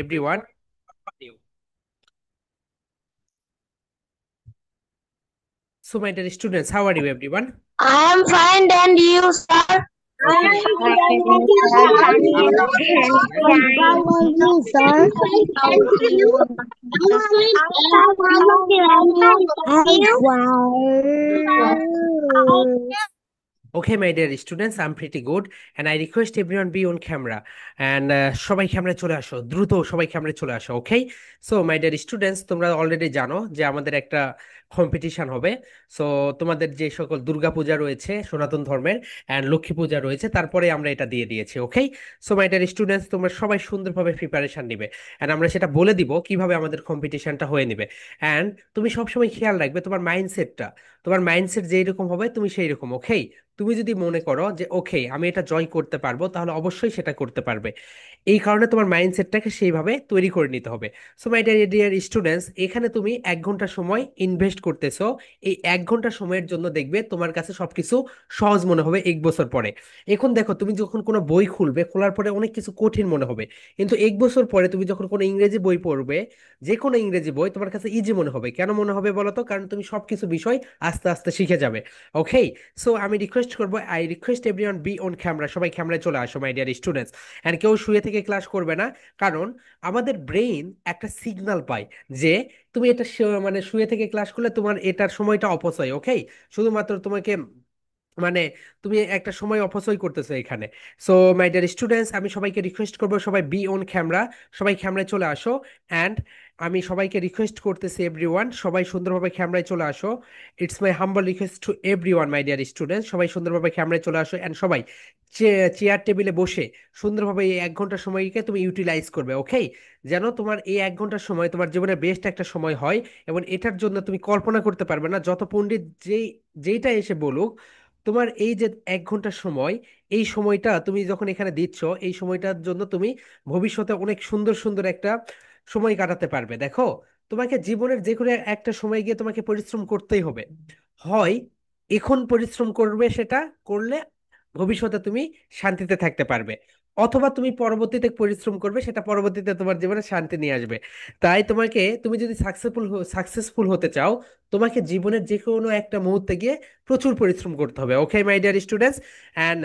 everyone. So, my dear students, how are you, everyone? I am fine, and you, sir? Okay, I my am dear fine, students, and you, I'm sir? yes, How are you, sir? okay, my dear students, I'm pretty good, and I request everyone be on camera. And সবাই ক্যামেরায় চলে আসো, দ্রুত সবাই ক্যামেরায় চলে আসো, ওকে? So my dear students, তোমরা অলরেডি জানো যে আমাদের একটা কম্পিটিশন হবে। সো তোমাদের যে সকল দুর্গা পূজা রয়েছে সনাতন ধর্মের অ্যান্ড লক্ষ্মী পূজা রয়েছে, তারপরে আমরা এটা দিয়ে দিয়েছি, ওকে? সো মাই ডিয়ার স্টুডেন্টস, তোমরা সবাই সুন্দরভাবে প্রিপারেশন নিবে, অ্যান্ড আমরা সেটা বলে দিব কিভাবে আমাদের কম্পিটিশনটা হয়ে নিবে। অ্যান্ড তুমি সবসময় খেয়াল রাখবে তোমার মাইন্ডসেট যেই রকম হবে তুমি সেই রকম, ওকে? তুমি যদি মনে করো যে ওকে আমি এটা জয় করতে পারবো, তাহলে অবশ্যই সেটা করতে পারবে। এই কারণে তোমার মাইন্ডসেটটাকে সেইভাবে তৈরি করে নিতে হবে। সো মাই ডিয়ার স্টুডেন্টস, এখানে তুমি 1 ঘন্টা সময় ইনভেস্ট করতেছো। এই 1 ঘন্টা সময়ের জন্য দেখবে তোমার কাছে সবকিছু সহজ মনে হবে 1 বছর পরে। এখন দেখো, তুমি যখন কোনো বই খুলবে, খোলার পরে অনেক কিছু কঠিন মনে হবে, কিন্তু 1 বছর পরে তুমি যখন কোনো ইংরেজি বই পড়বে, যে কোনো ইংরেজি বই তোমার কাছে ইজি মনে হবে। কেন মনে হবে বলো তো? কারণ তুমি সবকিছু বিষয় আস্তে আস্তে শিখে যাবে, ওকে? সো আমি রিকোয়েস্ট করবো, I request everyone be on camera, সবাই ক্যামেরায় চলে আসো মাই ডিয়ার স্টুডেন্টস। অ্যান্ড কেউ শুয়ে থেকে ক্লাস করবে না, কারণ আমাদের ব্রেইন একটা সিগন্যাল পায় যে তুমি এটা মানে শুয়ে থেকে ক্লাস করলে তোমার এটার সময়টা অপচয়, ওকে? শুধুমাত্র তোমাকে মানে তুমি একটা সময় অপচয় করতেছো এখানে। সো মাই ডিয়ার স্টুডেন্টস, আমি সবাইকে রিকোয়েস্ট করবো সবাই বি অন ক্যামেরা, সবাই ক্যামেরায় চলে আসো। অ্যান্ড আমি সবাইকে রিকোয়েস্ট করতেছি এভরিওয়ান, সবাই সুন্দরভাবে ক্যামেরায় চলে আসো। It's my humble request to everyone my dear students, সবাই সুন্দরভাবে ক্যামেরায় চলে আসো। অ্যান্ড সবাই চেয়ার টেবিলে বসে সুন্দরভাবে এই 1 ঘন্টা সময়কে তুমি ইউটিলাইজ করবে, ওকে? যেন তোমার এই 1 ঘন্টার সময় তোমার জীবনের বেস্ট একটা সময় হয়। এবং এটার জন্য তুমি কল্পনা করতে পারবে না, যত পণ্ডিত যেইটা এসে বলুক, তোমার এই যে 1 ঘন্টার সময়, এই সময়টা তুমি যখন এখানে দিচ্ছ, এই সময়টার জন্য তুমি ভবিষ্যতে অনেক সুন্দর সুন্দর একটা সময় কাটাতে পারবে। দেখো, তোমাকে জীবনের যে কোনো একটা সময় গিয়ে তোমাকে পরিশ্রম করতেই হবে। হয় এখন পরিশ্রম করবে, সেটা করলে ভবিষ্যতে তুমি শান্তিতে থাকতে পারবে, অথবা তুমি পরবর্তীতে পরিশ্রম করবে, সেটা পরবর্তীতে তোমার জীবনে শান্তি নিয়ে আসবে। তাই তুমি যদি সাকসেসফুল হতে চাও, তোমাকে জীবনের যে কোনো একটা মুহূর্তে গিয়ে প্রচুর পরিশ্রম করতে হবে, ওকে মাই ডিয়ার স্টুডেন্টস? অ্যান্ড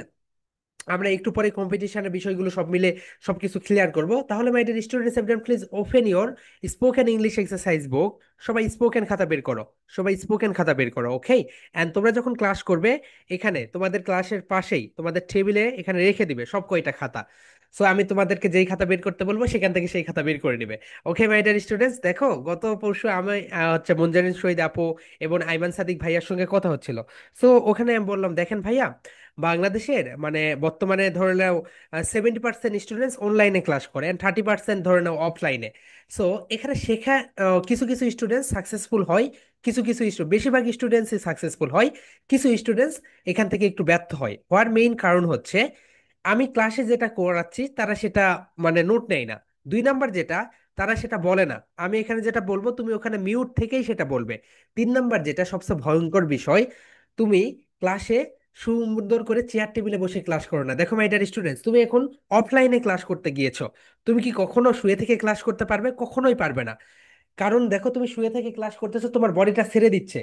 আমরা একটু পরে কম্পিটিশনের বিষয়গুলো সব মিলে সবকিছু ক্লিয়ার করব। তাহলে my dear students, everyone please open your spoken English exercise বুক। সবাই স্পোকেন খাতা বের করো, সবাই স্পোকেন খাতা বের করো, ওকে? অ্যান্ড তোমরা যখন ক্লাস করবে, এখানে তোমাদের ক্লাসের পাশেই তোমাদের টেবিলে এখানে রেখে দিবে সব কয়টা খাতা। সো আমি তোমাদেরকে যেই খাতা বের করতে বলবো, সেখান থেকে সেই খাতা বের করে নিবে, ওকে মাই ডিয়ার স্টুডেন্টস? দেখো, গত পরশু আমি হচ্ছে মঞ্জারিন শহীদ আপু এবং আইমান সাদিক ভাইয়ার সঙ্গে কথা হচ্ছিল। সো ওখানে আমি বললাম, দেখেন ভাইয়া, বাংলাদেশের মানে বর্তমানে ধরে নাও 70% স্টুডেন্টস অনলাইনে ক্লাস করে, অ্যান্ড 30% ধরে নাও অফলাইনে। সো এখানে শেখা, কিছু কিছু স্টুডেন্টস সাকসেসফুল হয়, কিছু কিছু বেশিরভাগ স্টুডেন্টসই সাকসেসফুল হয়, কিছু স্টুডেন্টস এখান থেকে একটু ব্যর্থ হয়। হওয়ার মেইন কারণ হচ্ছে আমি ক্লাসে যেটা করাচ্ছি তারা সেটা মানে নোট নেয় না। 2 নাম্বার যেটা, তারা সেটা বলে না, আমি এখানে যেটা বলবো তুমি ওখানে মিউট থেকেই সেটা বলবে। 3 নাম্বার যেটা সবচেয়ে ভয়ঙ্কর বিষয়, তুমি ক্লাসে সুন্দর করে চেয়ার টেবিলে বসে ক্লাস করো না। দেখো মাই ডিয়ার স্টুডেন্টস, তুমি এখন অফলাইনে ক্লাস করতে গিয়েছো, তুমি কি কখনো শুয়ে থেকে ক্লাস করতে পারবে? কখনোই পারবে না। কারণ দেখো, তুমি শুয়ে থেকে ক্লাস করতেছো, তোমার বডিটা ছেড়ে দিচ্ছে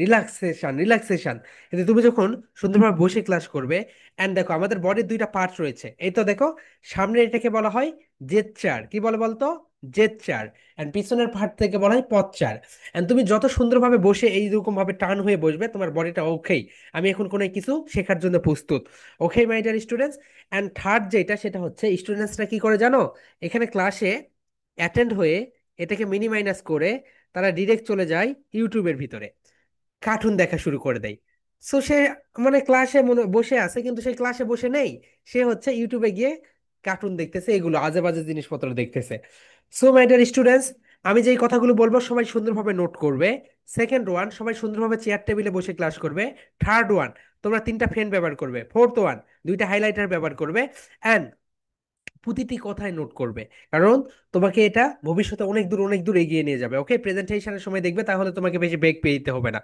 রিল্যাক্সেশন রিল্যাক্সেশন। কিন্তু তুমি যখন সুন্দরভাবে বসে ক্লাস করবে, এন্ড দেখো আমাদের বডির 2টা পার্ট রয়েছে, এই তো দেখো, সামনে এটাকে বলা হয় জেদ চার, কি বলে বলতো? জেদ চার। এন্ড পিছনের পার্ট থেকে বলা হয় পথ 4। এন্ড তুমি যত সুন্দরভাবে বসে এইরকম ভাবে টার্ন হয়ে বসবে, তোমার বডিটা ওকেই, আমি এখন কোনো কিছু শেখার জন্য প্রস্তুত, okay my dear students? And third যেটা, সেটা হচ্ছে স্টুডেন্টসরা কি করে জানো? এখানে ক্লাসে অ্যাটেন্ড হয়ে এটাকে মিনি মাইনাস করে তারা ডিরেক্ট চলে যায় ইউটিউবের ভিতরে, কার্টুন দেখা শুরু করে দেয়। সো সে মানে ক্লাসে মনে বসে আছে, কিন্তু সেই ক্লাসে বসে নেই, সে হচ্ছে ইউটিউবে গিয়ে কার্টুন দেখতেছে, এগুলো আজে বাজে জিনিসপত্র দেখতেছে। সো মাই ডিয়ার স্টুডেন্টস, আমি যেই কথাগুলো বলবো সবাই সুন্দরভাবে নোট করবে। সেকেন্ড ওয়ান, সবাই সুন্দরভাবে চেয়ার টেবিলে বসে ক্লাস করবে। থার্ড ওয়ান, তোমরা 3টা পেন ব্যবহার করবে। ফোর্থ ওয়ান, 2টা হাইলাইটার ব্যবহার করবে। অ্যান্ড প্রতিটি কথায় নোট করবে, কারণ তোমাকে এটা ভবিষ্যতে অনেক দূর অনেক দূর এগিয়ে নিয়ে যাবে। ওকে, প্রেজেন্টেশনের সময় দেখবে, তাহলে তোমাকে বেশি বেগ পেয়ে দিতে হবে না।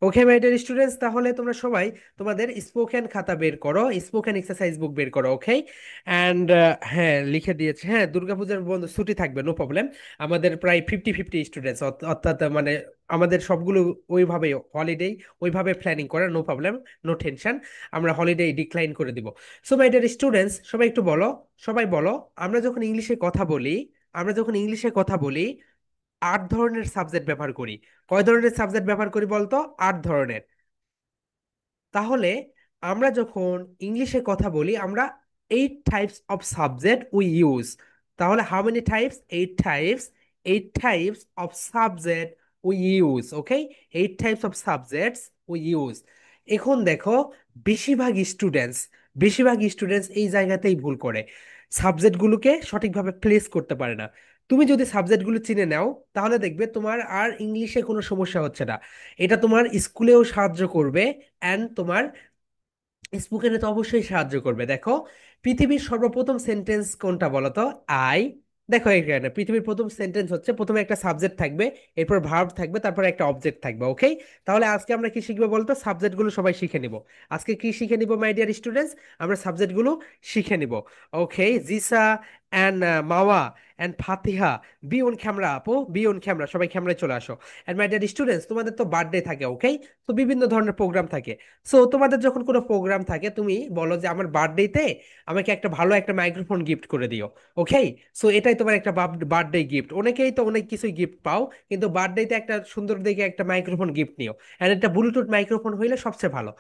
ওকে মাই ডিয়ার স্টুডেন্টস, তাহলে তোমরা সবাই তোমাদের স্পোকেন খাতা বের করো, স্পোকেন এক্সারসাইজ বুক বের করো। ওকে, অ্যান্ড হ্যাঁ লিখে দিয়েছে, হ্যাঁ দুর্গাপূজার বন্ধ ছুটি থাকবে, নো প্রবলেম। আমাদের প্রায় 50-50 স্টুডেন্টস, অর্থাৎ মানে আমাদের সবগুলো ওইভাবে হলিডে ওইভাবে প্ল্যানিং করা, নো প্রবলেম, নো টেনশন। আমরা হলিডে ডিক্লাইন করে দিব। সো মাই ডিয়ার স্টুডেন্টস, সবাই একটু বলো, সবাই বলো, আমরা যখন ইংলিশে কথা বলি, আমরা যখন ইংলিশে কথা বলি 8 ধরনের সাবজেক্ট ব্যবহার করি। কয় ধরনের সাবজেক্ট ব্যবহার করি বলতো? 8 ধরনের। তাহলে আমরা যখন ইংলিশে কথা বলি, আমরা 8 types of subject we use. তাহলে how many types? 8 types. 8 types of subject we use. Okay, 8 types of subjects we use. এখন দেখো, বেশিরভাগ স্টুডেন্টস বেশিরভাগ স্টুডেন্টস এই জায়গাতেই ভুল করে, সাবজেক্টগুলোকে সঠিকভাবে প্লেস করতে পারে না। তুমি যদি সাবজেক্টগুলো চিনে নাও, তাহলে দেখবে তোমার আর ইংলিশে কোনো সমস্যা হচ্ছে না। এটা তোমার স্কুলেও সাহায্য করবে, অ্যান্ড তোমার স্পোকেনে তো অবশ্যই সাহায্য করবে। দেখো, পৃথিবীর সর্বপ্রথম সেন্টেন্স কোনটা বলো তো? আই। দেখো এখানে পৃথিবীর প্রথম সেন্টেন্স হচ্ছে, প্রথমে একটা সাবজেক্ট থাকবে, এরপর ভার্ব থাকবে, তারপর একটা অবজেক্ট থাকবে। ওকে, তাহলে আজকে আমরা কি শিখবো বলতো? সাবজেক্টগুলো সবাই শিখে নিব। আজকে কি শিখে নিব মাই ডিয়ার স্টুডেন্টস? আমরা সাবজেক্টগুলো শিখে নিব। Okay, Jisa and Mawa and Fatiha, be on camera আপু, বি অন ক্যামেরা, সবাই ক্যামেরায় চলে আসো। অ্যান্ড মাই ডিয়ার স্টুডেন্টস, তোমাদের তো বার্থডে থাকে, ওকে? তো বিভিন্ন ধরনের প্রোগ্রাম থাকে। সো তোমাদের যখন কোনো প্রোগ্রাম থাকে, তুমি বলো যে আমার বার্থডেতে আমাকে একটা ভালো একটা মাইক্রোফোন গিফট করে দিও। ওকে, সো এটাই তোমার একটা বার্থডে গিফট। অনেকেই তো অনেক কিছুই গিফট পাও, কিন্তু বার্থডেতে একটা সুন্দর দেখে একটা মাইক্রোফোন গিফট নিও, এন্ড একটা ব্লুটুথ মাইক্রোফোন হইলে সবচেয়ে ভালো।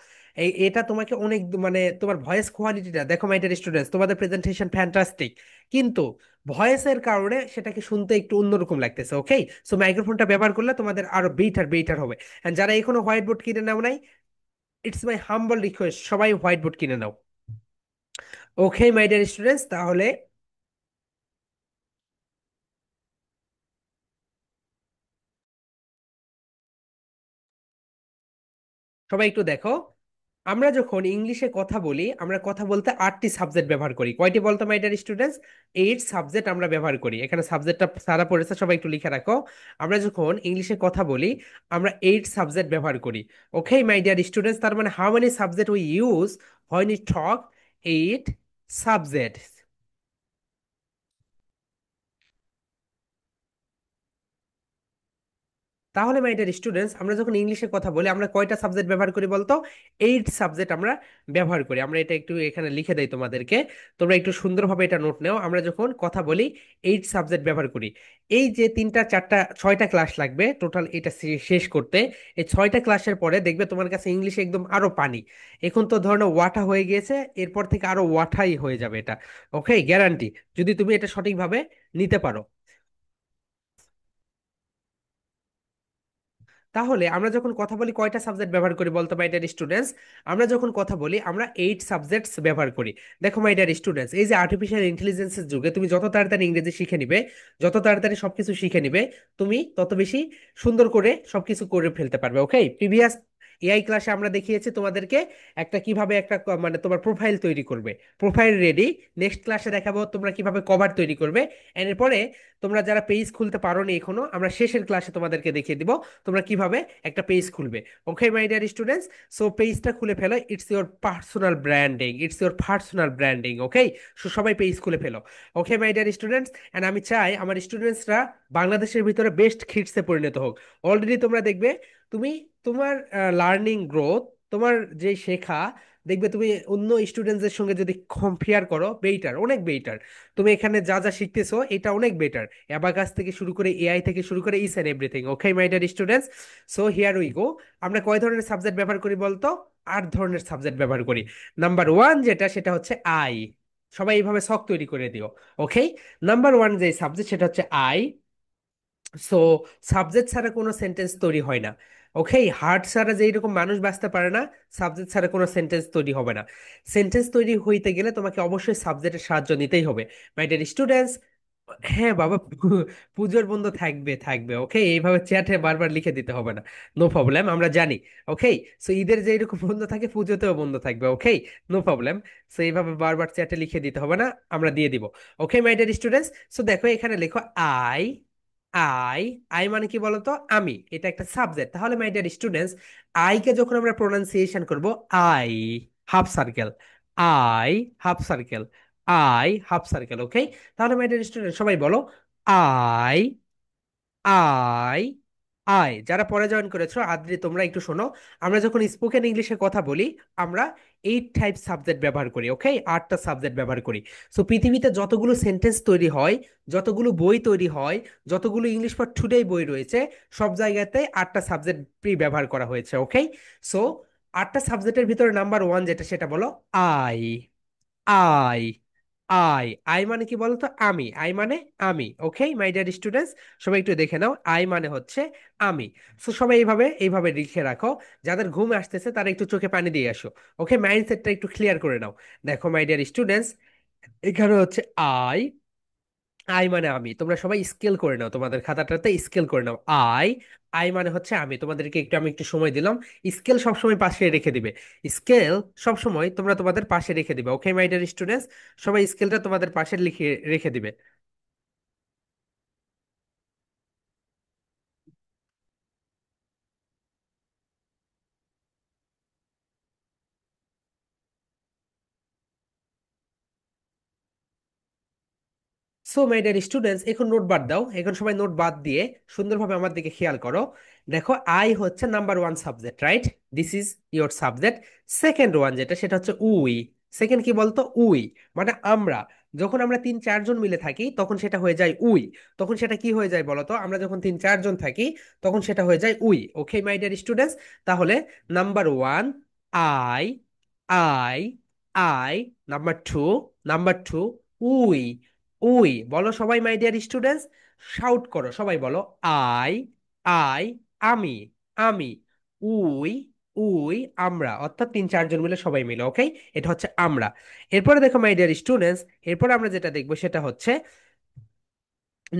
এটা তোমাকে অনেক মানে তোমার ভয়েস কোয়ালিটিটা দেখো মাই ডিয়ার স্টুডেন্টস, তোমাদের প্রেজেন্টেশন ফ্যান্টাস্টিক, কিন্তু ভয়েসের কারণে সেটাকে শুনতে একটু অন্যরকম লাগতেছে। ওকে, সো মাইক্রোফোনটা ব্যবহার করলে তোমাদের আরো বেটার বেটার হবে। And যারা এখনো হোয়াইট বোর্ড কিনে নাও নাই, ইটস মাই হাম্বল রিকোয়েস্ট, সবাই হোয়াইট বোর্ড কিনে নাও। ওকে মাই ডিয়ার স্টুডেন্টস, তাহলে সবাই একটু দেখো, আমরা যখন ইংলিশে কথা বলি, আমরা কথা বলতে 8টি সাবজেক্ট ব্যবহার করি। কয়টি বলতো মাই ডিয়ার স্টুডেন্টস? 8 সাবজেক্ট আমরা ব্যবহার করি। এখানে সাবজেক্টটা সারা পড়েছে, সবাই একটু লিখে রাখো। আমরা যখন ইংলিশে কথা বলি, আমরা 8 সাবজেক্ট ব্যবহার করি। ওকে মাই ডিয়ার স্টুডেন্টস, তার মানে how many subject we use when we talk? 8 subject. তাহলে মাই ডিয়ার স্টুডেন্টস, আমরা যখন ইংলিশে কথা বলি, আমরা কয়টা সাবজেক্ট ব্যবহার করি বলতো? 8 সাবজেক্ট আমরা ব্যবহার করি। আমরা এটা একটু এখানে লিখে দেই তোমাদেরকে, তোমরা একটু সুন্দরভাবে এটা নোট নাও। আমরা যখন কথা বলি 8 সাবজেক্ট ব্যবহার করি। এই যে 3টা 4টা 6টা ক্লাস লাগবে টোটাল এটা শেষ করতে, এই 6টা ক্লাসের পরে দেখবে তোমার কাছে ইংলিশে একদম আরো পানি। এখন তো ধরো ওয়াটা হয়ে গিয়েছে, এরপর থেকে আরো ওয়াটাই হয়ে যাবে এটা। ওকে, গ্যারান্টি, যদি তুমি এটা সঠিকভাবে নিতে পারো। তাহলে আমরা যখন কথা বলি কয়টা সাবজেক্ট ব্যবহার করি বলতো মাই ডিয়ার স্টুডেন্টস? আমরা যখন কথা বলি, আমরা 8 সাবজেক্টস ব্যবহার করি। দেখো মাই ডিয়ার স্টুডেন্টস, এই যে আর্টিফিশিয়াল ইন্টেলিজেন্সের যুগে তুমি যত তাড়াতাড়ি ইংরেজি শিখে নিবে, যত তাড়াতাড়ি সবকিছু শিখে নিবে, তুমি তত বেশি সুন্দর করে সবকিছু করে ফেলতে পারবে। ওকে, প্রিভিয়াস এআই ক্লাসে আমরা দেখিয়েছি তোমাদেরকে একটা কিভাবে একটা মানে তোমার প্রোফাইল তৈরি করবে, প্রোফাইল রেডি। নেক্সট ক্লাসে দেখাবো তোমরা কিভাবে কভার তৈরি করবে, এরপরে তোমরা যারা পেজ খুলতে পারোনি এখনো, আমরা শেষের ক্লাসে তোমাদেরকে দেখিয়ে দিব তোমরা কিভাবে একটা পেজ খুলবে। Okay my dear students, so পেজটা খুলে ফেলো, it's your personal branding, it's your personal branding. Okay, so সবাই পেজ খুলে ফেলো। Okay my dear students, and আমি চাই আমার স্টুডেন্টসরা বাংলাদেশের ভিতরে বেস্ট কিডসে পরিণত হোক। অলরেডি তোমরা দেখবে, তুমি তোমার লার্নিং গ্রোথ, তোমার যে শেখা, দেখবে তুমি অন্য স্টুডেন্টসদের সঙ্গে যদি কম্পেয়ার করো, বেটার, অনেক বেটার। তুমি এখানে যা যা শিখতেছো এটা অনেক বেটার, অ্যাবাকাস থেকে শুরু করে এআই থেকে শুরু করে each and everything. Okay my dear students, so here we go. আমরা কয় ধরনের সাবজেক্ট ব্যবহার করি বলতো? 8 ধরনের সাবজেক্ট ব্যবহার করি। নাম্বার 1 যেটা, সেটা হচ্ছে আই। সবাই এইভাবে শখ তৈরি করে দিও। ওকে, নাম্বার 1 যে সাবজেক্ট, সেটা হচ্ছে আই। সো সাবজেক্ট ছাড়া কোনো সেন্টেন্স তৈরি হয় না। ওকে, হার্ট ছাড়া যেই রকম মানুষ বাঁচতে পারে না, সাবজেক্ট ছাড়া কোনো সেন্টেন্স তৈরি হবে না। সেন্টেন্স তৈরি হইতে গেলে তোমাকে অবশ্যই সাবজেক্টের সাহায্য নিতেই হবে। মাই ডিয়ার স্টুডেন্টস, হ্যাঁ বাবা, পুজোর বন্ধ থাকবে থাকবে, ওকে, এইভাবে চ্যাটে বারবার লিখে দিতে হবে না। নো প্রবলেম, আমরা জানি। ওকে, সো ঈদের যে এরকম বন্ধ থাকে, পুজোতেও বন্ধ থাকবে। ওকে, নো প্রবলেম। সো এইভাবে বারবার চ্যাটে লিখে দিতে হবে না, আমরা দিয়ে দিব। ওকে মাই ডিয়ার স্টুডেন্টস, সো দেখো এখানে লেখো আই। আই, আই মানে কি বলতো? আমি। এটা একটা সাবজেক্ট। তাহলে মাই ডিয়ার স্টুডেন্টস, আই কে যখন আমরা প্রোনাউন্সিয়েশন করব, I half circle, I half circle, I half circle. Okay, তাহলে মাই ডিয়ার স্টুডেন্ট সবাই বলো আই। আই, আই যারা পরে জয়েন করেছো, আদ্রি তোমরা একটু শোনো। আমরা যখন স্পোকেন ইংলিশে কথা বলি, আমরা 8 টাইপ সাবজেক্ট ব্যবহার করি। ওকে, 8টা সাবজেক্ট ব্যবহার করি। সো পৃথিবীতে যতগুলো সেন্টেন্স তৈরি হয়, যতগুলো বই তৈরি হয়, যতগুলো ইংলিশ ফর টুডে বই রয়েছে, সব জায়গাতে 8টা সাবজেক্ট ব্যবহার করা হয়েছে। ওকে, সো 8টা সাবজেক্টের ভিতরে নাম্বার ওয়ান যেটা, সেটা বলো আই। আই, আই, আই মানে কি বলতো? আমি। আই মানে আমি। ওকে মাই ডিয়ার স্টুডেন্টস, সবাই একটু দেখে নাও, আই মানে হচ্ছে আমি। সো সবাই এইভাবে এইভাবে লিখে রাখো। যাদের ঘুম আসতেছে তারা একটু চোখে পানি দিয়ে আসো। ওকে, মাইন্ডসেটটা একটু ক্লিয়ার করে নাও। দেখো মাই ডিয়ার স্টুডেন্টস, এখানে হচ্ছে আই। আই মানে আমি, তোমরা সবাই স্কেল করে নাও, তোমাদের খাতাটাতে স্কেল করে নাও। আই, আই মানে হচ্ছে আমি। তোমাদেরকে একটু আমি একটু সময় দিলাম। স্কেল সবসময় পাশে রেখে দিবে। স্কেল সবসময় তোমরা তোমাদের পাশে রেখে দিবে। ওকে মাই ডিয়ার স্টুডেন্টস, সবাই স্কেলটা তোমাদের পাশে লিখে রেখে দিবে। সো মাই ডিয়ার স্টুডেন্টস, এখন নোট বাদ দাও, এখন সবাই নোট বাদ দিয়ে সুন্দরভাবে আমার দিকে খেয়াল করো। দেখো আই হচ্ছে number one subject, right? This is your subject. Second one যেটা, সেটা হচ্ছে উই। সেকেন্ড কি বলতো? উই মানে আমরা। যখন আমরা 3-4 জন মিলে থাকি, তখন সেটা হয়ে যায় উই। তখন সেটা কি হয়ে যায় বলতো? আমরা যখন 3-4 জন থাকি, তখন সেটা হয়ে যায় we. Okay my dear students, তাহলে number one I, I, I. Number two we. We বলো সবাই মাই ডিয়ার স্টুডেন্টস, শাউট করো সবাই, বলো আই। আই, আমি। আমি। উই, উই, আমরা, অর্থাৎ 3-4 জন মিলে, সবাই মিলে। ওকে, এটা হচ্ছে আমরা। এরপরে দেখো মাই ডিয়ার স্টুডেন্টস, এরপরে আমরা যেটা দেখবো সেটা হচ্ছে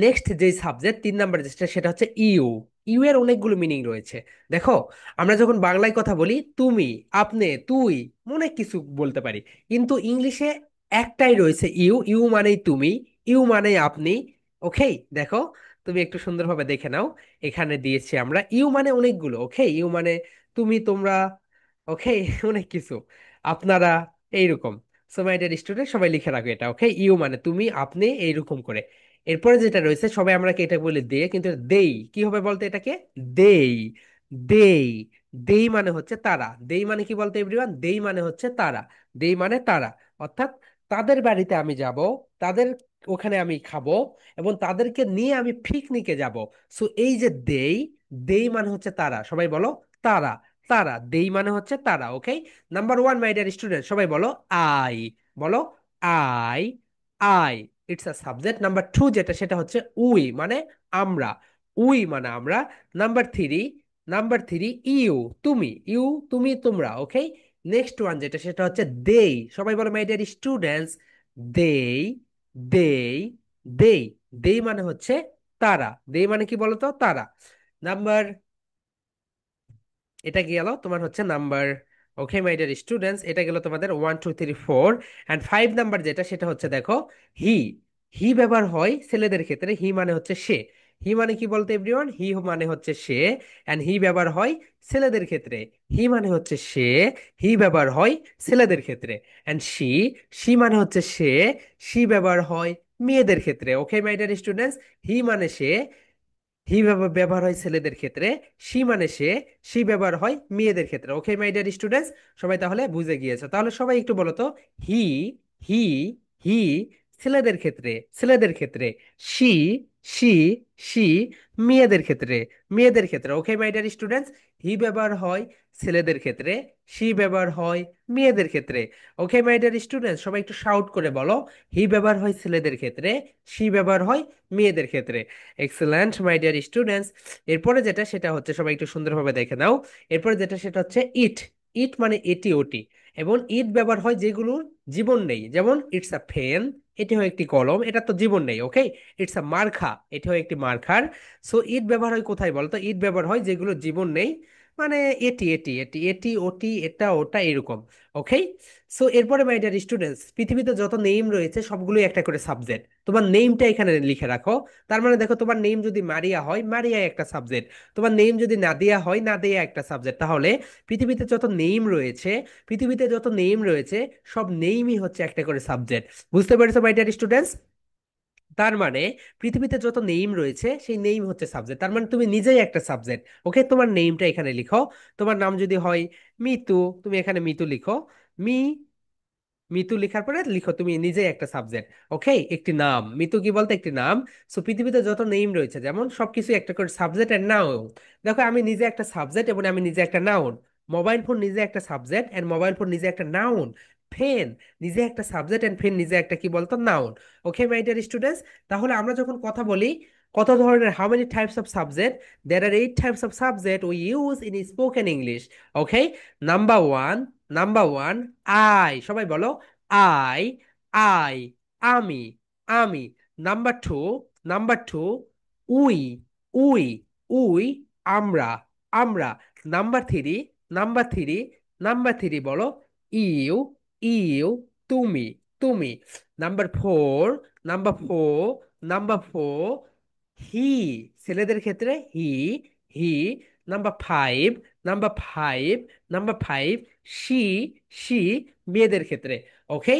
নেক্সট যে সাবজেক্ট 3 নাম্বার যেটা, সেটা হচ্ছে ইউ। ইউ এর অনেকগুলো মিনিং রয়েছে। দেখো, আমরা যখন বাংলায় কথা বলি, তুমি, আপনি, তুই, অনেক কিছু বলতে পারি। কিন্তু ইংলিশে একটাই রয়েছে ইউ। ইউ মানেই তুমি, ইউ মানেই আপনি। ওকে, দেখো, তুমি একটু সুন্দরভাবে দেখে নাও, এখানে দিয়েছি আমরা ইউ মানে অনেকগুলো। ওকে, ইউ মানে তুমি, তোমরা, ওকে, অনেক কিছু, আপনারা, এইরকম। সো মাই ডিয়ার স্টুডেন্ট, সবাই লিখে রাখো এটা। ওকে, ইউ মানে তুমি, আপনি, এইরকম করে। এরপরে যেটা রয়েছে, সবাই আমরা কি এটা বলি দে, কিন্তু দেই কি হবে বলতে এটাকে? দেই। দেই, দেই মানে হচ্ছে তারা। দেই মানে কি বলতে এভরিওয়ান? দেই মানে হচ্ছে তারা। দেই মানে তারা, অর্থাৎ তাদের বাড়িতে আমি যাব, তাদের ওখানে আমি খাবো, এবং তাদেরকে নিয়ে আমি পিকনিকে যাব। সো এই যে দেই, দেই মানে হচ্ছে তারা। সবাই বলো তারা। তারা, দেই মানে হচ্ছে তারা। Okay, number one my dear student, সবাই বলো আই। বলো I. I, it's a subject. Number 2 যেটা, সেটা হচ্ছে উই মানে আমরা। উই মানে আমরা। নাম্বার 3, নাম্বার 3 ইউ, তুমি। ইউ, তুমি, তোমরা। ওকে, নেক্সট ওয়ান যেটা, সেটা হচ্ছে দেই। সবাই বলো মাই ডিয়ার স্টুডেন্টস, দেই। দেই, দেই, দেই মানে হচ্ছে তারা। দেই মানে কি বলতো? তারা। নাম্বার, এটা গেল তোমার হচ্ছে number. Okay my dear students, এটা গেল তোমাদের 1 2 3 4। অ্যান্ড 5 নাম্বার যেটা, সেটা হচ্ছে দেখো হি। হি ব্যবহার হয় ছেলেদের ক্ষেত্রে। হি মানে হচ্ছে সে। হি মানে কি বলতে এভরিওয়ান? হি মানে হচ্ছে সে। অ্যান্ড হি ব্যবহার হয় ছেলেদের ক্ষেত্রে। হি মানে হচ্ছে সে, হি ব্যবহার হয় ছেলেদের ক্ষেত্রে। অ্যান্ড শি, শি মানে হচ্ছে সে, শি ব্যবহার হয় মেয়েদের ক্ষেত্রে। ওকে মাই ডিয়ার স্টুডেন্টস, হি মানে সে, হি ব্যবহার হয় ছেলেদের ক্ষেত্রে। সি মানে সে, সি ব্যবহার হয় মেয়েদের ক্ষেত্রে। ওকে মাই ডিয়ার স্টুডেন্টস, সবাই তাহলে বুঝে গিয়েছে। তাহলে সবাই একটু বলো তো, হি, হি, হি ছেলেদের ক্ষেত্রে, ছেলেদের ক্ষেত্রে। সি, সি, সি মেয়েদের ক্ষেত্রে, মেয়েদের ক্ষেত্রে। ওকে মাই ডিয়ার স্টুডেন্টস, হি ব্যবহার হয় ছেলেদের ক্ষেত্রে, সি ব্যবহার হয় মেয়েদের ক্ষেত্রে। ওকে মাই ডিয়ার স্টুডেন্টস, সবাই একটু শাউট করে বলো, হি ব্যবহার হয় ছেলেদের ক্ষেত্রে, সি ব্যবহার হয় মেয়েদের ক্ষেত্রে। এক্সেলেন্ট মাই ডিয়ার স্টুডেন্টস। এরপরে যেটা, সেটা হচ্ছে সবাই একটু সুন্দরভাবে দেখে নাও। এরপরে যেটা, সেটা হচ্ছে ইট। ইট মানে এটি ওটি। এবং ইট ব্যবহার হয় যেগুলোর জীবন নেই, যেমন ইটস আ ফ্যান, এটিও একটি কলম, এটা তো জীবন নেই, ওকে। ইটস আ মার্কা, এটিও একটি মার্কার। সো ইট ব্যবহার হয় কোথায় বলতো? ইট ব্যবহার হয় যেগুলো জীবন নেই, মানে এটি ওটি এটা ওটা এরকম, ওকে। সো এরপরে মাই ডিয়ার স্টুডেন্টস, পৃথিবীতে যত নেম রয়েছে সবগুলোই একটা করে সাবজেক্ট। তোমার নেমটা এখানে লিখে রাখো। তার মানে দেখো, তোমার নেম যদি মারিয়া হয়, মারিয়া একটা সাবজেক্ট। তোমার নেম যদি নাদিয়া হয়, নাদিয়া একটা সাবজেক্ট। তাহলে পৃথিবীতে যত নেম রয়েছে, পৃথিবীতে যত নেম রয়েছে, সব নেমই হচ্ছে একটা করে সাবজেক্ট। বুঝতে পেরেছো মাই ডিয়ার স্টুডেন্টস? তার মানে পৃথিবীতে যত নেম রয়েছে সেই নেম হচ্ছে সাবজেক্ট। তার মানে তুমি নিজেই একটা সাবজেক্ট, ওকে। তোমার নেমটা এখানে লিখো। তোমার নাম যদি হয় মিতু, তুমি এখানে মিতু লিখো। মি মিতু লেখার পরে লিখো তুমি নিজেই একটা সাবজেক্ট, ওকে। একটি নাম, মিতু কি বলতে একটি নাম। সো পৃথিবীতে যত নেম রয়েছে, যেমন সবকিছু একটা করে সাবজেক্ট এন্ড নাউন। দেখো, আমি নিজে একটা সাবজেক্ট এবং আমি নিজে একটা নাউন। মোবাইল ফোন নিজে একটা সাবজেক্ট এন্ড মোবাইল ফোন নিজে একটা নাউন। ফেন নিজে একটা সাবজেক্ট এন্ড ফেন নিজে একটা কি বলতো, noun. Okay my dear students, তাহলে আমরা যখন কথা বলি কত ধরনের, how many types of subject? There are 8 types of subject we use in spoken English, okay. Number one, number one, I, সবাই বলো আই, আই, আমি, আমি। Number two, number two, we, we, we, আমরা, আমরা। Number three, number three, number three বলো you, you, তুমি, তুমি। Number four, number four, number four, হি, ছেলেদের ক্ষেত্রে he, he. Number five, number five, number five, she, she, মেয়েদের ক্ষেত্রে, okay.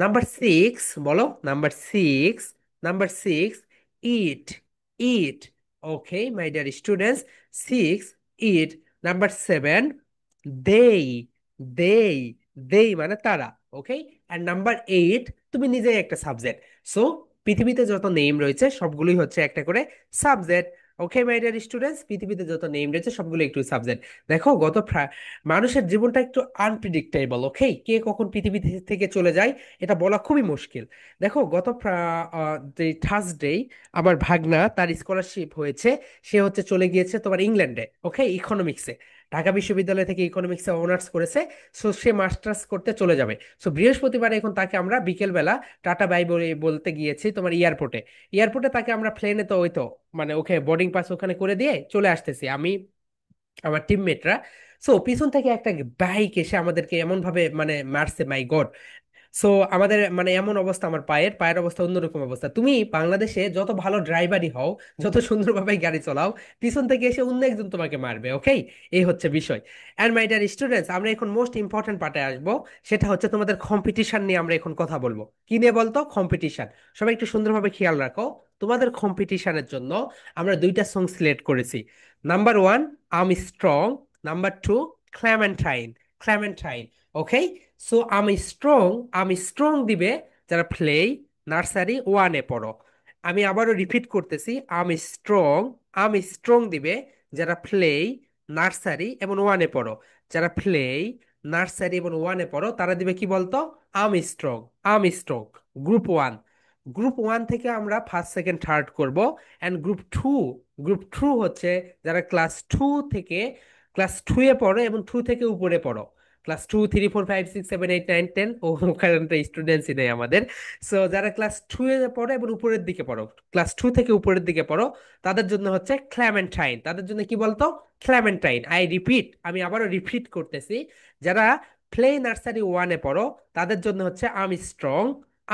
Number six বলো, number six, number six, it, it, okay my dear students, six, it. Number seven, they, they, দেই মানে তারা, ওকে। And number eight, তুমি নিজেই একটা subject. So পৃথিবীতে যত নেম রয়েছে সবগুলোই হচ্ছে একটা করে subject, okay my dear students. পৃথিবীতে যত নেম রয়েছে সবগুলো একটু সাবজেক্ট। দেখো, মানুষের জীবনটা একটু আনপ্রিডিক্টেবল, ওকে। কে কখন পৃথিবী থেকে চলে যায় এটা বলা খুবই মুশকিল। দেখো, যে থার্সডে আমার ভাগনা, তার স্কলারশিপ হয়েছে। সে হচ্ছে চলে গিয়েছে তোমার ইংল্যান্ডে, ওকে, ইকোনমিক্সে। ঢাকা বিশ্ববিদ্যালয় থেকে ইকোনমিক্সে অনার্স করেছে। সো সে মাস্টার্স করতে চলে যাবে। সো বৃহস্পতিবার এখন তাকে আমরা বিকেলবেলা টাটা বাই বলে বলতে গিয়েছি তোমার এয়ারপোর্টে। এয়ারপোর্টে তাকে আমরা প্লেনে তো ওই তো মানে ওকে বোর্ডিং পাস ওখানে করে দিয়ে চলে আসতেছি আমি, আমার টিমমেটরা। সো পিছন থেকে একটা বাইক এসে আমাদেরকে এমন ভাবে মানে মারছে, মাই গড। সো আমাদের মানে এমন অবস্থা, আমার পায়ের পায়ের অবস্থা অন্যরকম অবস্থা। তুমি বাংলাদেশে যত ভালো ড্রাইভারই হও, যত সুন্দরভাবে গাড়ি চালাও, পিছন থেকে এসে অন্য একজন তোমাকে মারবে, ওকে। এই হচ্ছে বিষয়। অ্যান্ড মাই ডিয়ার স্টুডেন্টস, আমরা এখন মোস্ট ইম্পর্টেন্ট পার্টে আসবো। সেটা হচ্ছে তোমাদের কম্পিটিশন নিয়ে আমরা এখন কথা বলবো। কি নিয়ে বলতো? কম্পিটিশন। সবাই একটু সুন্দরভাবে খেয়াল রাখো। তোমাদের কম্পিটিশনের জন্য আমরা দুইটা সং সিলেক্ট করেছি। নাম্বার ওয়ান, আমি স্ট্রং। নাম্বার টু, ক্ল্যামেন্টাইন, ক্ল্যামেন্টাইন, ওকে। সো আমি স্ট্রং, আমি স্ট্রং দিবে যারা প্লে নার্সারি ওয়ানে পড়ো। আমি আবারও রিপিট করতেছি, আমি স্ট্রং, আমি স্ট্রং দিবে যারা প্লে নার্সারি এবং ওয়ানে পড়ো। যারা প্লে নার্সারি এবং ওয়ানে পড়ো তারা দিবে কি বলতো? আমি স্ট্রং, আমি strong. Group one, group one থেকে আমরা ফার্স্ট সেকেন্ড থার্ড করব। And group two, group two হচ্ছে যারা ক্লাস টু থেকে ক্লাস টু এ পড়ো এবং টু থেকে উপরে পড়ো। Class two, three, four, five, six, seven, eight, nine, ten, ও ওখানে স্টুডেন্টসই নেই আমাদের। সো যারা ক্লাস টু এ পড়ো এবং উপরের দিকে পড়ো, ক্লাস টু থেকে উপরের দিকে পড়ো, তাদের জন্য হচ্ছে ক্ল্যামেন্টাইন। তাদের জন্য কি বলতো? ক্ল্যামেন্টাইন। আই রিপিট, আমি আবারও রিপিট করতেছি, যারা প্লে নার্সারি ওয়ানে পড়ো তাদের জন্য হচ্ছে আমি স্ট্রং,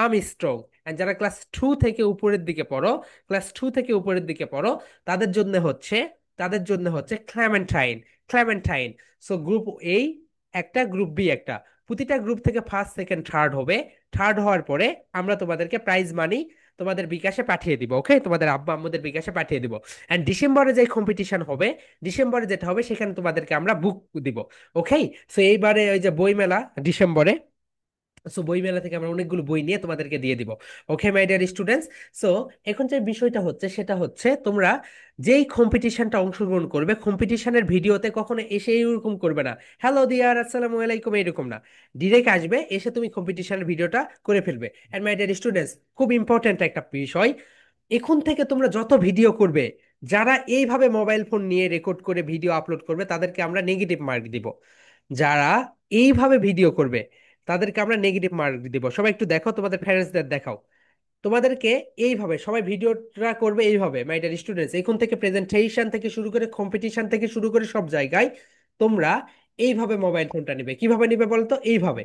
আমি স্ট্রং। এন্ড যারা ক্লাস টু থেকে উপরের দিকে পড়ো, ক্লাস টু থেকে উপরের দিকে পড়ো, তাদের জন্য হচ্ছে, তাদের জন্য হচ্ছে ক্ল্যামেন্টাইন, ক্ল্যামেন্টাইন। সো গ্রুপ এই একটা, গ্রুপ বি একটা। প্রতিটা গ্রুপ থেকে ফার্স্ট সেকেন্ড থার্ড হবে। থার্ড হওয়ার পরে আমরা তোমাদেরকে প্রাইজ মানি তোমাদের বিকাশে পাঠিয়ে দিব, ওকে। তোমাদের আব্বা আম্মুদের বিকাশে পাঠিয়ে দিব। এন্ড ডিসেম্বরে যে কম্পিটিশন হবে, ডিসেম্বরে যেটা হবে সেখানে তোমাদেরকে আমরা বুক দিব, ওকে। সো এইবারে ওই যে বই মেলা ডিসেম্বরে, সো বই মেলা থেকে আমরা অনেকগুলো বই নিয়ে তোমাদেরকে দিয়ে দিব, ওকে মাই ডিয়ার স্টুডেন্টস। সো এখন যে বিষয়টা হচ্ছে সেটা হচ্ছে, তোমরা যেই কম্পিটিশনটা অংশগ্রহণ করবে, কম্পিটিশনের ভিডিওতে কখনো এসে এরকম করবে না, হ্যালো দিয়ার, আসসালামু আলাইকুম, এরকম না। ডিরেক্ট আসবে, এসে তুমি কম্পিটিশনের ভিডিওটা করে ফেলবে। এন্ড মাই ডিয়ার স্টুডেন্টস, খুব ইম্পর্ট্যান্ট একটা বিষয়, এখন থেকে তোমরা যত ভিডিও করবে, যারা এইভাবে মোবাইল ফোন নিয়ে রেকর্ড করে ভিডিও আপলোড করবে তাদেরকে আমরা নেগেটিভ মার্ক দিব। যারা এইভাবে ভিডিও করবে তাদেরকে আমরা নেগেটিভ মার্ক দিব। সবাই একটু দেখো, তোমাদের প্যারেন্টসদের দেখাও। তোমাদেরকে এইভাবে সবাই ভিডিওটা করবে এইভাবে মাই ডিয়ার স্টুডেন্টস, এখন থেকে প্রেজেন্টেশন থেকে শুরু করে কম্পিটিশন থেকে শুরু করে সব জায়গায় তোমরা এইভাবে মোবাইল ফোনটা নিবে। কিভাবে নিবে বলতো? এইভাবে।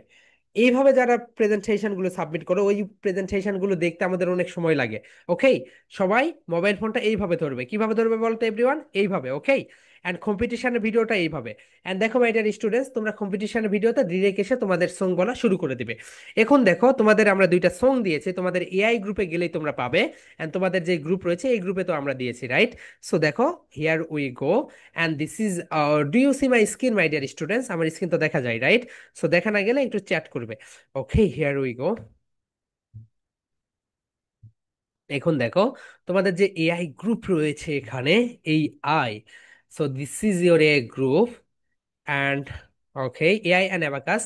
এইভাবে যারা প্রেজেন্টেশন গুলো সাবমিট করো, ওই প্রেজেন্টেশন গুলো দেখতে আমাদের অনেক সময় লাগে। ওকে, সবাই মোবাইল ফোনটা এইভাবে ধরবে। কিভাবে ধরবে বলতো এভরিওয়ান? এইভাবে। ওকে, অ্যান্ড কম্পিটিশনের ভিডিওটা এইভাবে। অ্যান্ড দেখো মাই ডিয়ার স্টুডেন্টস, তোমরা কম্পিটিশনের ভিডিওতে ডিরেক্ট এসে তোমাদের সং বলা শুরু করে দিবে। এখন দেখো, তোমাদের আমরা দুইটা সং দিয়েছি, তোমাদের এআই গ্রুপে গেলেই তোমরা পাবে। এন্ড তোমাদের যে গ্রুপ রয়েছে এই গ্রুপে তো আমরা দিয়েছি, রাইট? সো দেখো, here we go. And this is, do you see my screen my dear students? আমার স্ক্রিন তো দেখা যায়, রাইট? সো দেখা না গেলে একটু চ্যাট করবে। ওকে, হিয়ার উই গো। এখন দেখো, তোমাদের যে এআই গ্রুপ রয়েছে এখানে, এই I, so this is your A group. And okay, AI and abacus.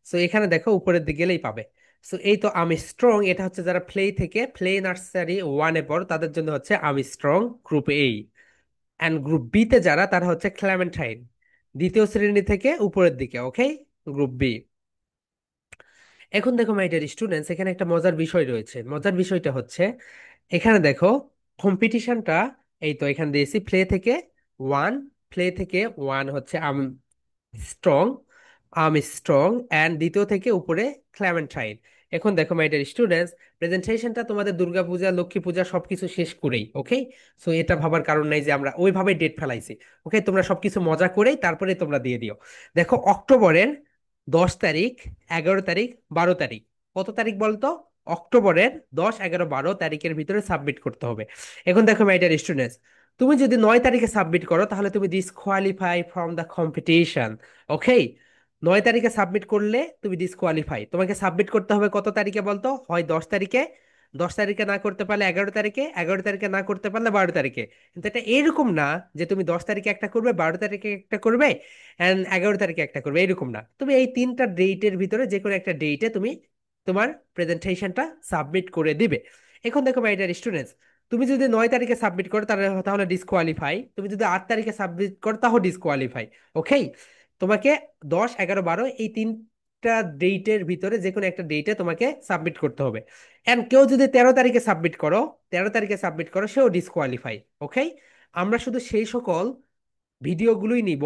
So এখানে দেখো উপরের দিকে গেলেই পাবে। সো এই তো আমি স্ট্রং, এটা হচ্ছে যারা প্লে নার্সারি ওয়ানে পড়ো তাদের জন্য হচ্ছে আমি স্ট্রং, গ্রুপ এই। অ্যান্ড গ্রুপ বি তে যারা, তারা হচ্ছে ক্লেমেন্টাইন, দ্বিতীয় শ্রেণী থেকে উপরের দিকে। ওকে, গ্রুপ বি। এখন দেখো মাই ডিয়ার স্টুডেন্টস, এখানে একটা মজার বিষয় রয়েছে। মজার বিষয়টা হচ্ছে, এখানে দেখো কম্পিটিশনটা, এই তো এখানে দিয়েছি ওয়ান প্লে থেকে ওয়ান হচ্ছে স্ট্রং, স্ট্রং, অ্যান্ড দ্বিতীয় থেকে উপরে ক্লেমেন্টাইন। এখন দেখো মাই ডিয়ার স্টুডেন্টস, প্রেজেন্টেশনটা তোমাদের দুর্গাপূজা লক্ষ্মী পূজা সবকিছু শেষ করেই। ওকে, সো এটা ভাবার কারণ নাই যে আমরা ওইভাবে ডেট ফেলাইছি। ওকে, তোমরা সবকিছু মজা করেই তারপরে তোমরা দিয়ে দিও। দেখো অক্টোবরের 10 তারিখ, 11 তারিখ, 12 তারিখ, কত তারিখ বলতো? অক্টোবরের 10, 11, 12 তারিখের ভিতরে সাবমিট করতে হবে। এখন দেখো মাই ডিয়ার স্টুডেন্টস, তুমি যদি 9 তারিখে সাবমিট করো তাহলে তুমি ডিসকোয়ালিফাই ফ্রম দ্য কম্পিটিশন। ওকে, 9 তারিখে সাবমিট করলে তুমি ডিসকোয়ালিফাই। তোমাকে সাবমিট করতে হবে কত তারিখে বলতো? হয় 10 তারিখে, 10 তারিখে না করতে পারলে 11 তারিখে, 11 তারিখে না করতে পারলে 12 তারিখে। কিন্তু এটা এরকম না যে তুমি 10 তারিখে একটা করবে, 12 তারিখে একটা করবে, অ্যান্ড 11 তারিখে একটা করবে, এরকম না। তুমি এই তিনটা ডেটের ভিতরে যে কোনো একটা ডেটে তুমি তোমার প্রেজেন্টেশনটা সাবমিট করে দিবে। এখন দেখো মাই ডিয়ার স্টুডেন্টস, তুমি যদি 9 তারিখে সাবমিট করো তাহলে তাহলে ডিসকোয়ালিফাই, তুমি যদি 8 তারিখে সাবমিট করো তাহলে ডিসকোয়ালিফাই। ওকে, তোমাকে 10, 11, 12 এই তিনটা ডেটের ভিতরে যে কোনো একটা ডেটে তোমাকে সাবমিট করতে হবে। এন্ড কেউ যদি 13 তারিখে সাবমিট করো, 13 তারিখে সাবমিট করো, সেও ডিসকোয়ালিফাই। ওকে, আমরা শুধু সেই সকল ভিডিওগুলোই নিব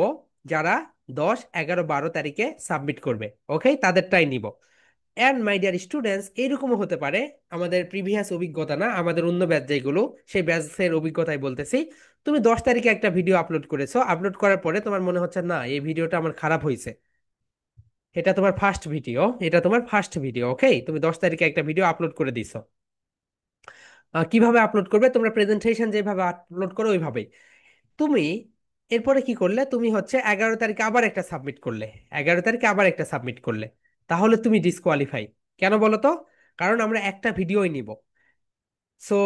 যারা 10, 11, 12 তারিখে সাবমিট করবে। ওকে, তাদেরটাই নিব। অ্যান্ড মাই ডিয়ার স্টুডেন্টস, এইরকমও হতে পারে, আমাদের প্রিভিয়াস অভিজ্ঞতা না, আমাদের অন্য ব্যাচ যেগুলো, সেই ব্যাচের অভিজ্ঞতাই বলতেছি। তুমি 10 তারিখে একটা ভিডিও আপলোড করেছো, আপলোড করার পরে তোমার মনে হচ্ছে না এই ভিডিওটা আমার খারাপ হয়েছে। এটা তোমার ফার্স্ট ভিডিও। ওকে, তুমি 10 তারিখে একটা ভিডিও আপলোড করে দিছো। কিভাবে আপলোড করবে? তোমরা প্রেজেন্টেশন যেভাবে আপলোড করো ওইভাবেই। তুমি এরপরে কি করলে? তুমি হচ্ছে 11 তারিখে আবার একটা সাবমিট করলে, 11 তারিখে আবার একটা সাবমিট করলে, তাহলে তুমি ডিসকোয়ালিফাই। কেন বলো তো? কারণ আমরা একটা ভিডিওই নিব। সো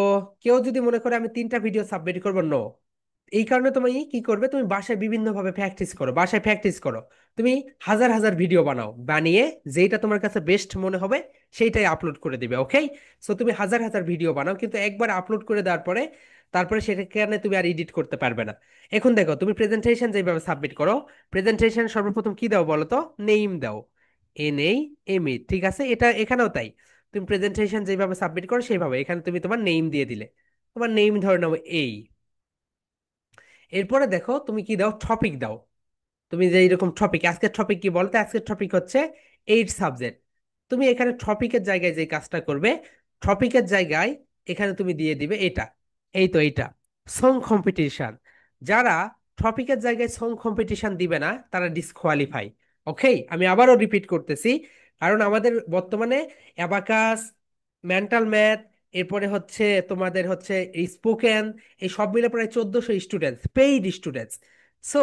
কেউ যদি মনে করে আমি তিনটা ভিডিও সাবমিট করবো, নো। এই কারণে তুমি কি করবে? তুমি বাসায় বিভিন্ন ভাবে প্র্যাকটিস করো, বাসায় প্র্যাকটিস করো। তুমি হাজার হাজার ভিডিও বানাও, বানিয়ে যেটা তোমার কাছে বেস্ট মনে হবে সেইটাই আপলোড করে দিবে। ওকে, সো তুমি হাজার হাজার ভিডিও বানাও, কিন্তু একবার আপলোড করে দেওয়ার পরে তারপরে সেটাকে তুমি আর এডিট করতে পারবে না। এখন দেখো, তুমি প্রেজেন্টেশন যেভাবে সাবমিট করো, প্রেজেন্টেশন সর্বপ্রথম কি দাও বলো তো? নেম দাও, NAME, ঠিক আছে? এটা এখানেও তাই। তুমি প্রেজেন্টেশন যেভাবে সাবমিট করো সেইভাবে এখানে তুমি তোমার নেম দিয়ে দিলে। তোমার নেম ধরে নাও এই। এরপরে দেখো তুমি কি দাও? টপিক দাও। তুমি যে এরকম টপিক, আজকের টপিক কি বলতে? আজকের টপিক হচ্ছে 8 সাবজেক্ট। তুমি এখানে টপিকের জায়গায় যে কাজটা করবে, টপিকের জায়গায় এখানে তুমি দিয়ে দিবে এটা, এই তো এইটা, সং কম্পিটিশন। যারা টপিকের জায়গায় সং কম্পিটিশন দিবে না তারা ডিসকোয়ালিফাই। ওকে, আমি আবারও রিপিট করতেছি, কারণ আমাদের বর্তমানে অ্যাবাকাস, মেন্টাল ম্যাথ, এরপরে হচ্ছে তোমাদের হচ্ছে স্পোকেন, এই সব মিলে প্রায় 1400 স্টুডেন্টস, পেইড স্টুডেন্টস। সো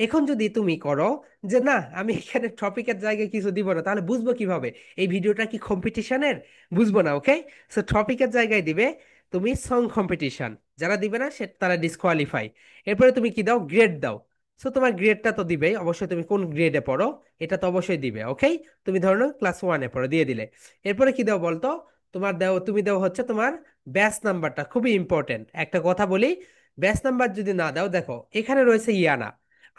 এখন যদি তুমি করো যে না, আমি এখানে টপিকের জায়গায় কিছু দিব না, তাহলে বুঝবো কিভাবে এই ভিডিওটা কি কম্পিটিশনের? বুঝবো না। ওকে, সো টপিকের জায়গায় দিবে তুমি সং কম্পিটিশন। যারা দিবে না সে তারা ডিসকোয়ালিফাই। এরপরে তুমি কি দাও? গ্রেড দাও। সো তোমার গ্রেডটা তো দিবেই অবশ্যই, তুমি কোন গ্রেডে পড়ো এটা তো অবশ্যই দিবে। ওকে, তুমি ধরো ক্লাস 1-এ পড়ো, দিয়ে দিলে। এরপরে কি দাও বলতো? তুমি দাও হচ্ছে তোমার ব্যাচ নাম্বারটা, খুবই ইম্পর্টেন্ট একটা কথা বলি। ব্যাচ নাম্বার যদি না দাও, দেখো এখানে রয়েছে ইয়ানা,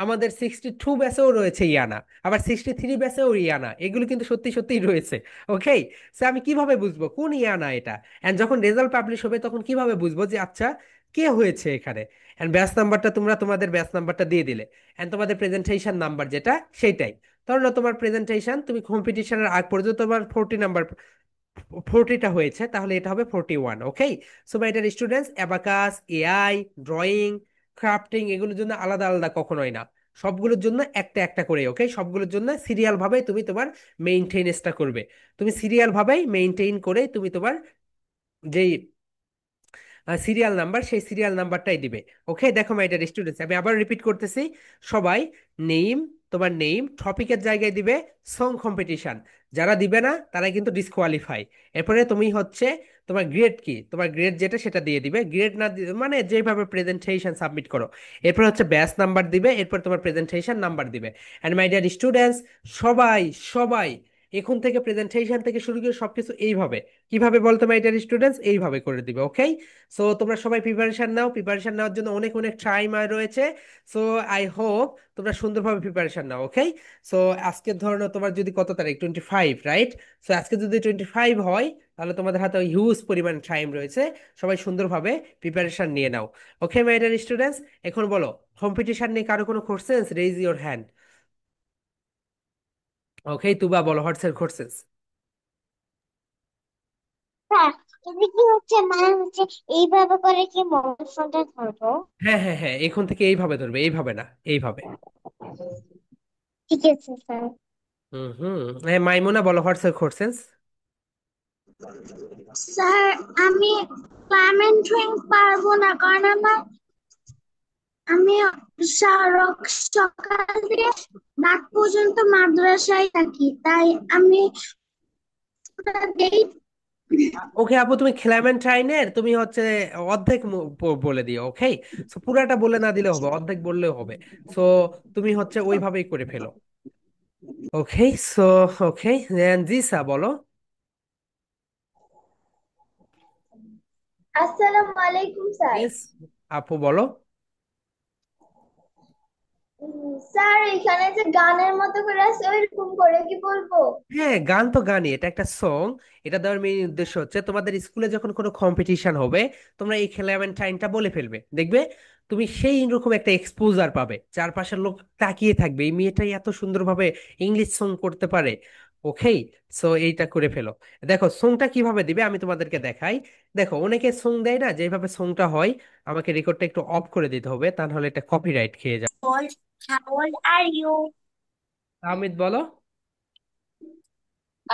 আমাদের 62 ব্যাচেও রয়েছে ইয়ানা, আবার 63 ব্যাচেও ইয়ানা, এগুলো কিন্তু সত্যি সত্যিই রয়েছে। ওকে, সো আমি কিভাবে বুঝবো কোন ইয়ানা এটা? এন্ড যখন রেজাল্ট পাবলিশ হবে তখন কিভাবে বুঝবো যে আচ্ছা কে হয়েছে এখানে? এন্ড ব্যাচ নাম্বারটা তোমরা তোমাদের ব্যাচ নাম্বারটা দিয়ে দিলে, এন্ড তোমাদের প্রেজেন্টেশন নাম্বার যেটা সেইটাই। ধরো না তোমার প্রেজেন্টেশন, তুমি কম্পিটিশনের আগ পর্যন্ত তোমার 40 নাম্বার, 40টা হয়েছে, তাহলে এটা হবে 41। Okay, so my dear students, abacus, AI, drawing, crafting, এগুলোর জন্য আলাদা আলাদা কখনোই না, সবগুলোর জন্য একটা একটা করে। ওকে, সবগুলোর জন্য সিরিয়াল ভাবে তুমি তোমার মেইনটেনেন্সটা করবে। তুমি সিরিয়াল ভাবেই মেইনটেইন করে তুমি তোমার যেই সিরিয়াল নাম্বার, সেই সিরিয়াল নাম্বারটাই দিবে। ওকে, দেখো মাই ডিয়ার স্টুডেন্টস, আমি আবার রিপিট করতেছি। সবাই নেম, তোমার নেম, টপিকের জায়গায় দিবে সং কম্পিটিশন। যারা দিবে না তারা কিন্তু ডিসকোয়ালিফাই। এরপরে তুমি হচ্ছে তোমার গ্রেড কি, তোমার গ্রেড যেটা সেটা দিয়ে দিবে। গ্রেড না মানে যেভাবে প্রেজেন্টেশন সাবমিট করো। এরপর হচ্ছে ব্যাচ নাম্বার দিবে, এরপর তোমার প্রেজেন্টেশন নাম্বার দিবে। অ্যান্ড মাই ডিয়ার স্টুডেন্টস, সবাই সবাই এখন থেকে প্রেজেন্টেশন থেকে শুরু করে সবকিছু এইভাবে, কিভাবে বলতো মাই ডিয়ার স্টুডেন্টস, এইভাবে করে দিবে। ওকে, সো তোমরা সবাই প্রিপারেশন নাও, প্রিপারেশন নেওয়ার জন্য অনেক অনেক টাইম আর রয়েছে। সো আই হোপ তোমরা সুন্দরভাবে প্রিপারেশন নাও। ওকে, সো আজকে ধরো তোমার যদি কত তারিখ, 25, রাইট? সো আজকে যদি 25 হয়, তাহলে তোমাদের হাতে হিউজ পরিমাণ টাইম রয়েছে। সবাই সুন্দরভাবে প্রিপারেশন নিয়ে নাও। ওকে মাই ডিয়ার স্টুডেন্টস, এখন বলো, কম্পিটিশন নিয়ে কারো কোনো questions? Raise your hand. Okay, Tuba বলো, হোয়াটস কোশ্চেন্স? স্যার, তুমি কি হচ্ছে মানে হচ্ছে এইভাবে করে কি মোবাইল ফোনটা ধরবো? হ্যাঁ হ্যাঁ হ্যাঁ, এখন থেকে এইভাবে ধরবে, এইভাবে না, এইভাবে। ঠিক আছে স্যার। হুম হুম। হ্যাঁ, মাইমুনা বলো, হোয়াটস কোশ্চেন্স? স্যার, আমি ক্লাইমেট ড্রিঙ্ক পারবো না, কারণ আমি সকালে রাত পর্যন্ত মাদ্রাসায় থাকি, তাই আমি ওটা দেই। ওকে আপু, তুমি ক্লেমেন্টাইনের তুমি হচ্ছে অর্ধেক বলে দিও। ওকে, সো পুরাটা বলে না দিলে হবে, অর্ধেক বললেও হবে। সো তুমি হচ্ছে ওইভাবেই করে ফেলো। ওকে, সো ওকে, জিসা বলো। আসসালামু আলাইকুম স্যার। ইয়েস, আপু বলো। স্যার, এখানে যে গানের মতো করে আছে ওইরকম করে কি বলবো? হ্যাঁ, গান তো গানই, এটা একটা সং। এটা দেওয়ার মেইন উদ্দেশ্য হচ্ছে তোমাদের স্কুলে যখন কোনো কম্পিটিশন হবে, তোমরা এই ক্লেমেন্টাইনটা বলে ফেলবে, দেখবে তুমি সেই রকম একটা এক্সপোজার পাবে, চারপাশের লোক তাকিয়ে থাকবে এই মেয়েটাই এত সুন্দরভাবে ইংলিশ সং করতে পারে। ওকে, সো এইটা করে ফেলো। দেখো সংটা কিভাবে দিবে আমি তোমাদেরকে দেখাই। দেখো অনেকে সং দেয় না, যেভাবে সংটা হয়, আমাকে রেকর্ডটা একটু অফ করে দিতে হবে, তা নাহলে এটা কপিরাইট খেয়ে যাবে। Old, how old are you? Amit বলো।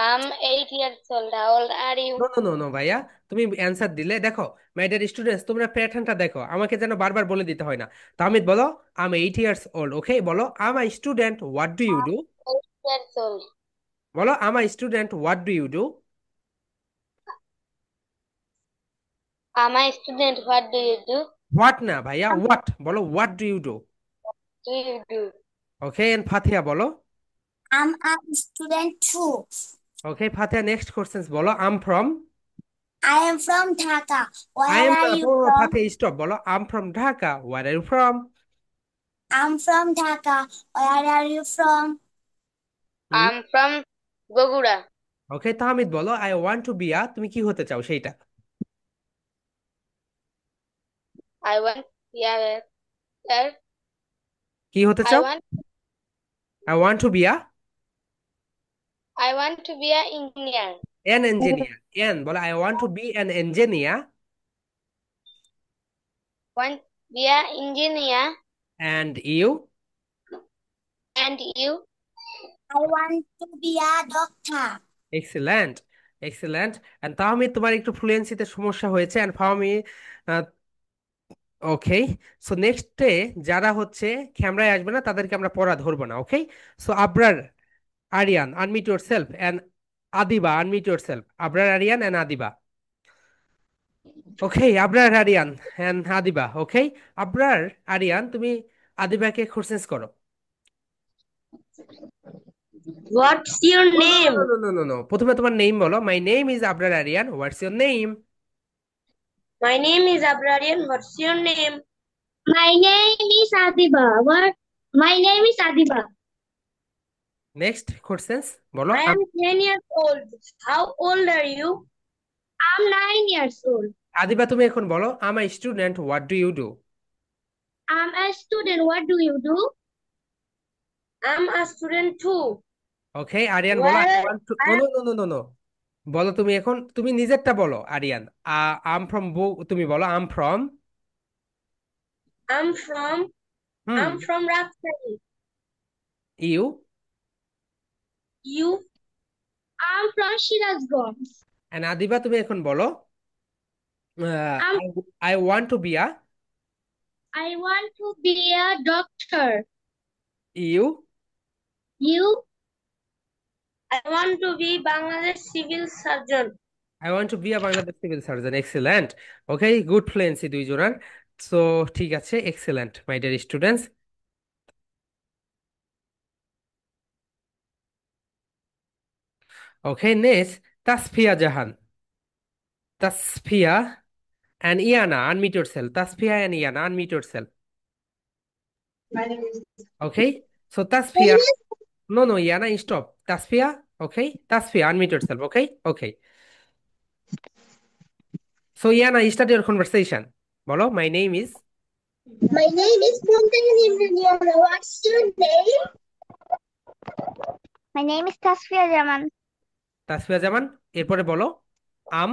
I'm 8 years old. How old are no you? No no no ভাইয়া, তুমি অ্যান্সার দিলে। দেখো মাই ডিয়ার স্টুডেন্টস, তোমরা প্যাটার্নটা দেখো, আমাকে যেন বারবার বলে দিতে হয় না। তামিদ বলো, I am 8 years old. Okay, বলো I'm I student, what do you do? 8 years old. বলো I'm I student, what do you do? I'm a student. What do you do? What না ভাইয়া, হোয়াট বলো, what do you do? Do you do? Okay, and Fatiha বলো। I'm a student too. Okay Fatiha, next question বলো, I'm from. I am from Dhaka. I Where M, are you from? Fatiha stop, বলো I'm from Dhaka, where are you from? I'm from Dhaka. Where are you from? Hmm, I'm from Bogura. Okay Tahmid বলো, I want to be a, তুমি কি হতে চাও সেইটা? I want, yeah, sir. কি হতে I চাও? want, I want to be a I want to be an engineer. an engineer. N বলো, I want to be an engineer. Want to be an engineer. And you? And you? I want to be a doctor. Excellent, excellent. And Tahmi তোমার একটু ফ্লুয়েন্সিতে সমস্যা হয়েছে, and Fahmi. Okay, so নেক্সটে যারা হচ্ছে ক্যামেরায় আসবে না তাদেরকে আমরা পড়া ধরবো না। Okay, so Abrar, Ariyan, unmute yourself, and Adiba, unmute yourself. Abrar, Ariyan and Adiba. Okay, Abrar, Ariyan and Adiba. Okay, Abrar, Ariyan, তুমি আদিবাকে কোশ্চেন্স করো। What's your no no name? No no no no no, প্রথমে তোমার নেম বলো। My name is Abrar Ariyan, what's your name? My name is Abrarian. What's your name? My name is Adiba. What? My name is Adiba. Next questions বলো। I am 10 years old. How old are you? I'm 9 years old. Adiba তুমি এখন বলো, I'm a student, what do you do? I'm a student. What do you do? I'm a student too. Okay, Aryan বলো, I Well, want to, no I, no no no no no, বলো তুমি এখন, তুমি নিজেরটা বলো আরিয়ান। আম ফ্রম বু, তুমি বলো I'm from. I'm from hmm. I'm from Rajshahi. You. You? I'm from Shirazganj. And Adiba তুমি এখন বলো, I'm I I want to be a. I want to be a doctor. You. You? I want to be Bangladesh civil surgeon. I want to be a Bangladesh civil surgeon, excellent. Okay, good fluency দুই জনের। So ঠিক আছে, excellent my dear students. Okay, next, Tasfia Jahan. Tasfia and Iana, unmute yourself. Tasfia and Iana, unmute yourself. Okay. So Tasfia, no, no, Iana, stop. Tasfia, okay. Tasfia, unmute yourself. Okay. Okay. So Iana, start your conversation. Bolo, my name is My name is Mumtaz Imran. What's your name? My name is Tasfia Jaman. Tasfia Jaman. এরপরে বলো I'm.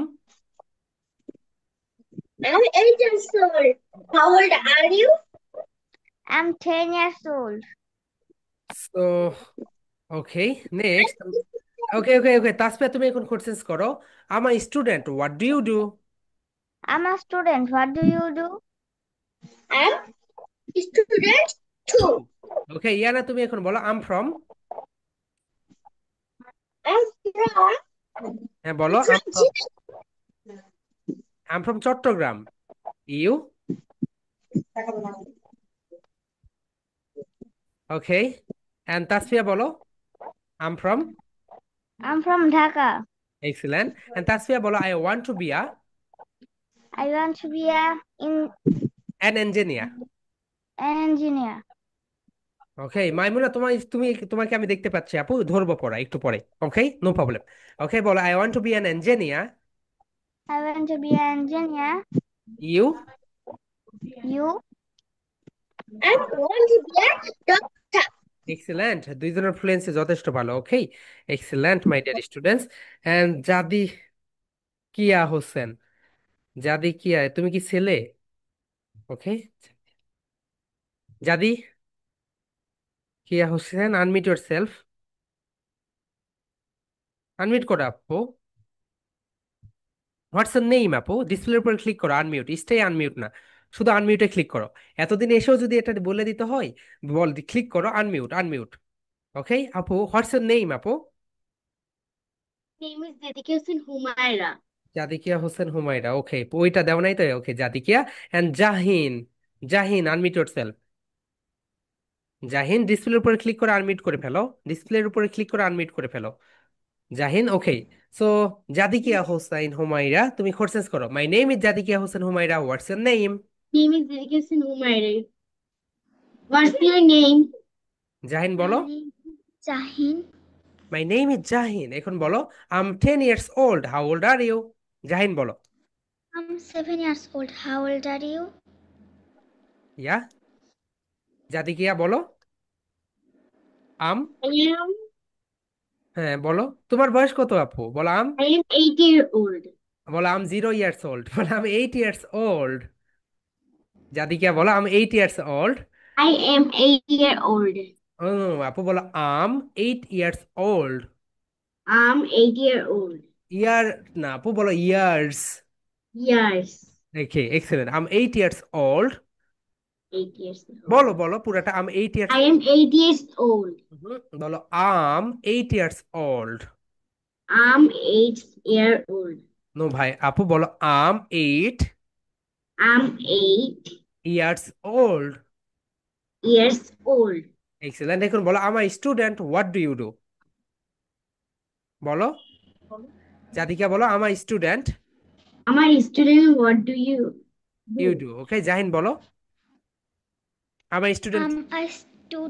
I'm 8 years old. How old are you? I'm 10 years old. So okay, next. Okay, okay, okay. Tasfia, তুমি এখন questions করো। I'm a student. What do you do? I'm a student. What do you do? I'm a student too. Okay, Iana, তুমি এখন বলো I'm from। I'm from হ্যাঁ বলো I'm from Chittagong. You? Okay. And Tasfia বলো I'm from। I'm from Dhaka. Excellent. And Tasfia bolo, I want to be I want to be an engineer. an engineer. ওকে, মাইমুনা, তোমাকে আমি দেখতে পাচ্ছি আপু, ধরবো পড়া একটু পরে। ওকে, নো প্রবলেম। ওকে, বলো I want to be an engineer. I want to be an engineer. You? You? I want to be a doctor. Excellent, দুইজনের ফ্লুয়েন্সি যথেষ্ট ভালো। Okay, excellent my dear students. And Jadi Kia Hossain. জাদি কিয়া, তুমি কি ছেলে? ওকে, জাদি Kia Hossain, unmute your self. Unmute করো আপু। হোয়াটস এর নেম আপু? ডিসপ্লের উপর ক্লিক করো, আনমিউট, স্টে আনমিউট না, শুধু আনমিউটে ক্লিক করো। এতদিন এসেও যদি এটা বলে দিতে হয়, ক্লিক করো আনমিউট, আনমিউট। ওকে আপু, হোয়াটস এর নেম আপু? Name is Dedike Hossein Humaira. জাদিকিয়া Hossain Humaira. ওকে, ওইটা দেও নাই তো। ওকে, জাদিকিয়া। And Jahin. Jahin, unmute yourself. Jahin, ডিসপ্লের উপরে ক্লিক করে আনমিউট করে ফেলো, ডিসপ্লের উপরে ক্লিক করে আনমিউট করে ফেলো জাহিন। ওকে। সো জাদিকিয়া হোসেন হুমায়রা, তুমি কোর্সেস করো, my name is Jadikia Hossain Humaira, what's your name? Name is Dedike Hossein Humaira. What's your name? Jahin My বলো, name is Jahin. My name is Jahin. এখন বলো I'm 10 years old, how old are you? Jahin বলো। I'm 7 years old. How old are you? ইয়া। জাদিকিয়া বলো আম। I am হ্যাঁ বলো, তোমার বয়স কত আপু? বলো আম। I am 8 years old. বলো আম 0 years old। বলো আম 8 years old। জাদিকিয়া বলো I'm 8 years old। I am 8 years old. ও, আপু বলো I'm 8 years old। I'm 8 years old. ইয়ার না আপু, বলো ইয়ার্স। Yes. ওকে, এক্সেলেন্ট। আম 8 years old। 8 years old. বলো বলো পুরাটা, আম 8 years I old। am 8 years old. বলো I'm 8 years old। I'm 8 years old. No ভাই, আপু বলো I'm I'm 8 years old। 8 years old. Excellent. এখন বলো আমার student, what do you do? বলো, জাদিকা বলো আমার student, I'm a student. What do you you do? Do. Okay, Jahin বলো আমার স্টুডেন্ট। Um, I, Two.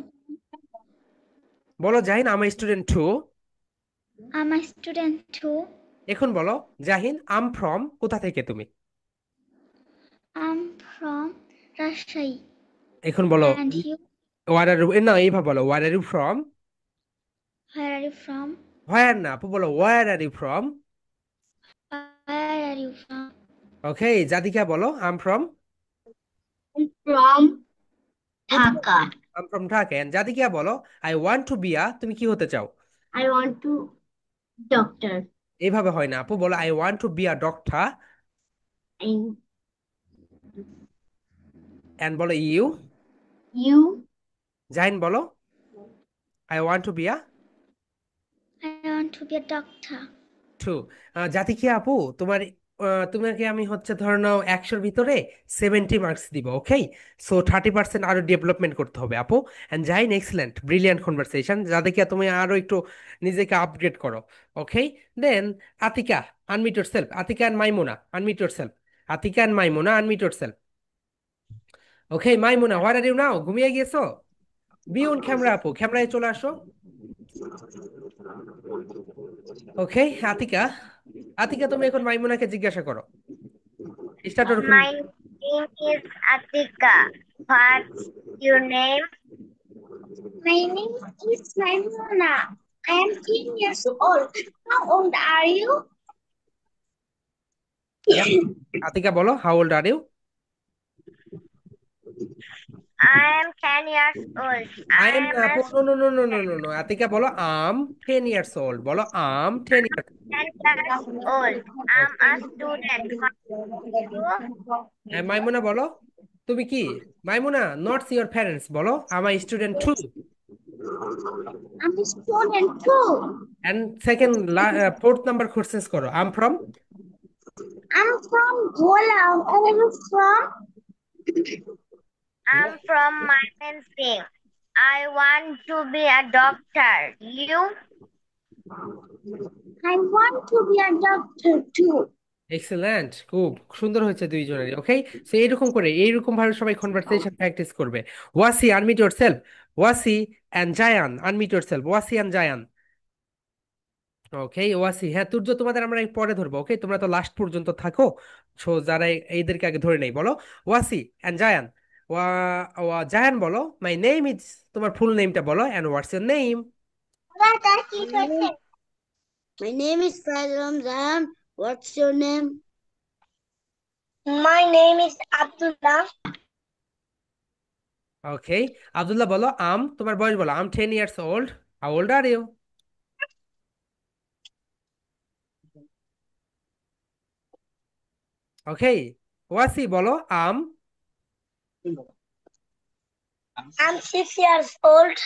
বলো Jahin I'm student too. I'm a student too. এখন বলো জাহিন আম ফ্রম, কোথা থেকে তুমি? I'm from Rajshahi. এখন বলো And you? Where are you, না এইভাবে বলো where are you from. Where are you from? Where না আপু, বলো where are you from. Where are you from? Okay, Jadika বলো I'm from From Dhaka. I'm from Dhaka. And Jadika বলো I want to be a, তুমি কি হতে চাও? I want to doctor. এইভাবে হয় না আপু, বলো I want to be a doctor. And and বলো ইউ। you? জাহিন বলো I want to be a I want to be a doctor. Too. জাতিকে আপু তোমার তোমাকে আমি হচ্ছে ধরে নাও 100-র ভিতরে 70 মার্কস দিব, ওকে? সো 30% আরো ডেভেলপমেন্ট করতে হবে আপু। And Jahin excellent brilliant conversation, যাদেরকে তুমি আরো একটু নিজেকে আপগ্রেড করো। Okay, then Atika unmute your self. Atika and Maimuna unmute your self. Atika and Maimuna unmute your self. Okay Maimuna, where are you now? ঘুমিয়ে গিয়েছো? বি অন ক্যামেরা আপু, ক্যামেরায় চলে আসো। ওকে আতিকা, আতিকা তুমি এখন মাইমুনাকে জিজ্ঞাসা করো। Start or. My name is Atika. What's your name? My name is Maimuna. I am 10 years old. How old are you? Yeah. Atika বলো how old are you? I am 10 years old. I am I am a no no no no no no student. No Atika বলো I'm 10 years old, বলো I'm 10 years. 10 years old. I'm a student. What Maimuna বলো তুমি কি? Maimuna not your parents, বলো আমার student too. I'm a student too. And second fourth number question করো I'm from. I'm from Gola. Where are you from? I'm from Mymensingh. I want to be a doctor. You? I want to be a doctor too. Excellent, খুব সুন্দর হয়েছে দুইজনেরই। ওকে, so এইরকম করে এইরকম ভাবে সবাই conversation practice করবে। Wasi unmute your self. Wasi and Zayan unmute your self. Wasi and Zayan. Okay Wasi, হ্যাঁ তুর্য তোমাদের আমরা পরে ধরবো, ওকে? তোমরা তো লাস্ট পর্যন্ত থাকো। সো যারা এইদেরকে আগে ধরে নেই, বলো ওয়াসি অ্যান্ড জায়ান। ওয়া ওয়া জায়ান বলো মাই নেম ইজ, তোমার ফুল নেমটা বলো, and what's your name? My name is Faizal Zahan. What's your name? My name is Abdullah. Okay Abdullah বলো আম, তোমার বয়স বলো I'm 10 years old. How old are you? Okay Wasi বলো I'm. I'm 6 years old.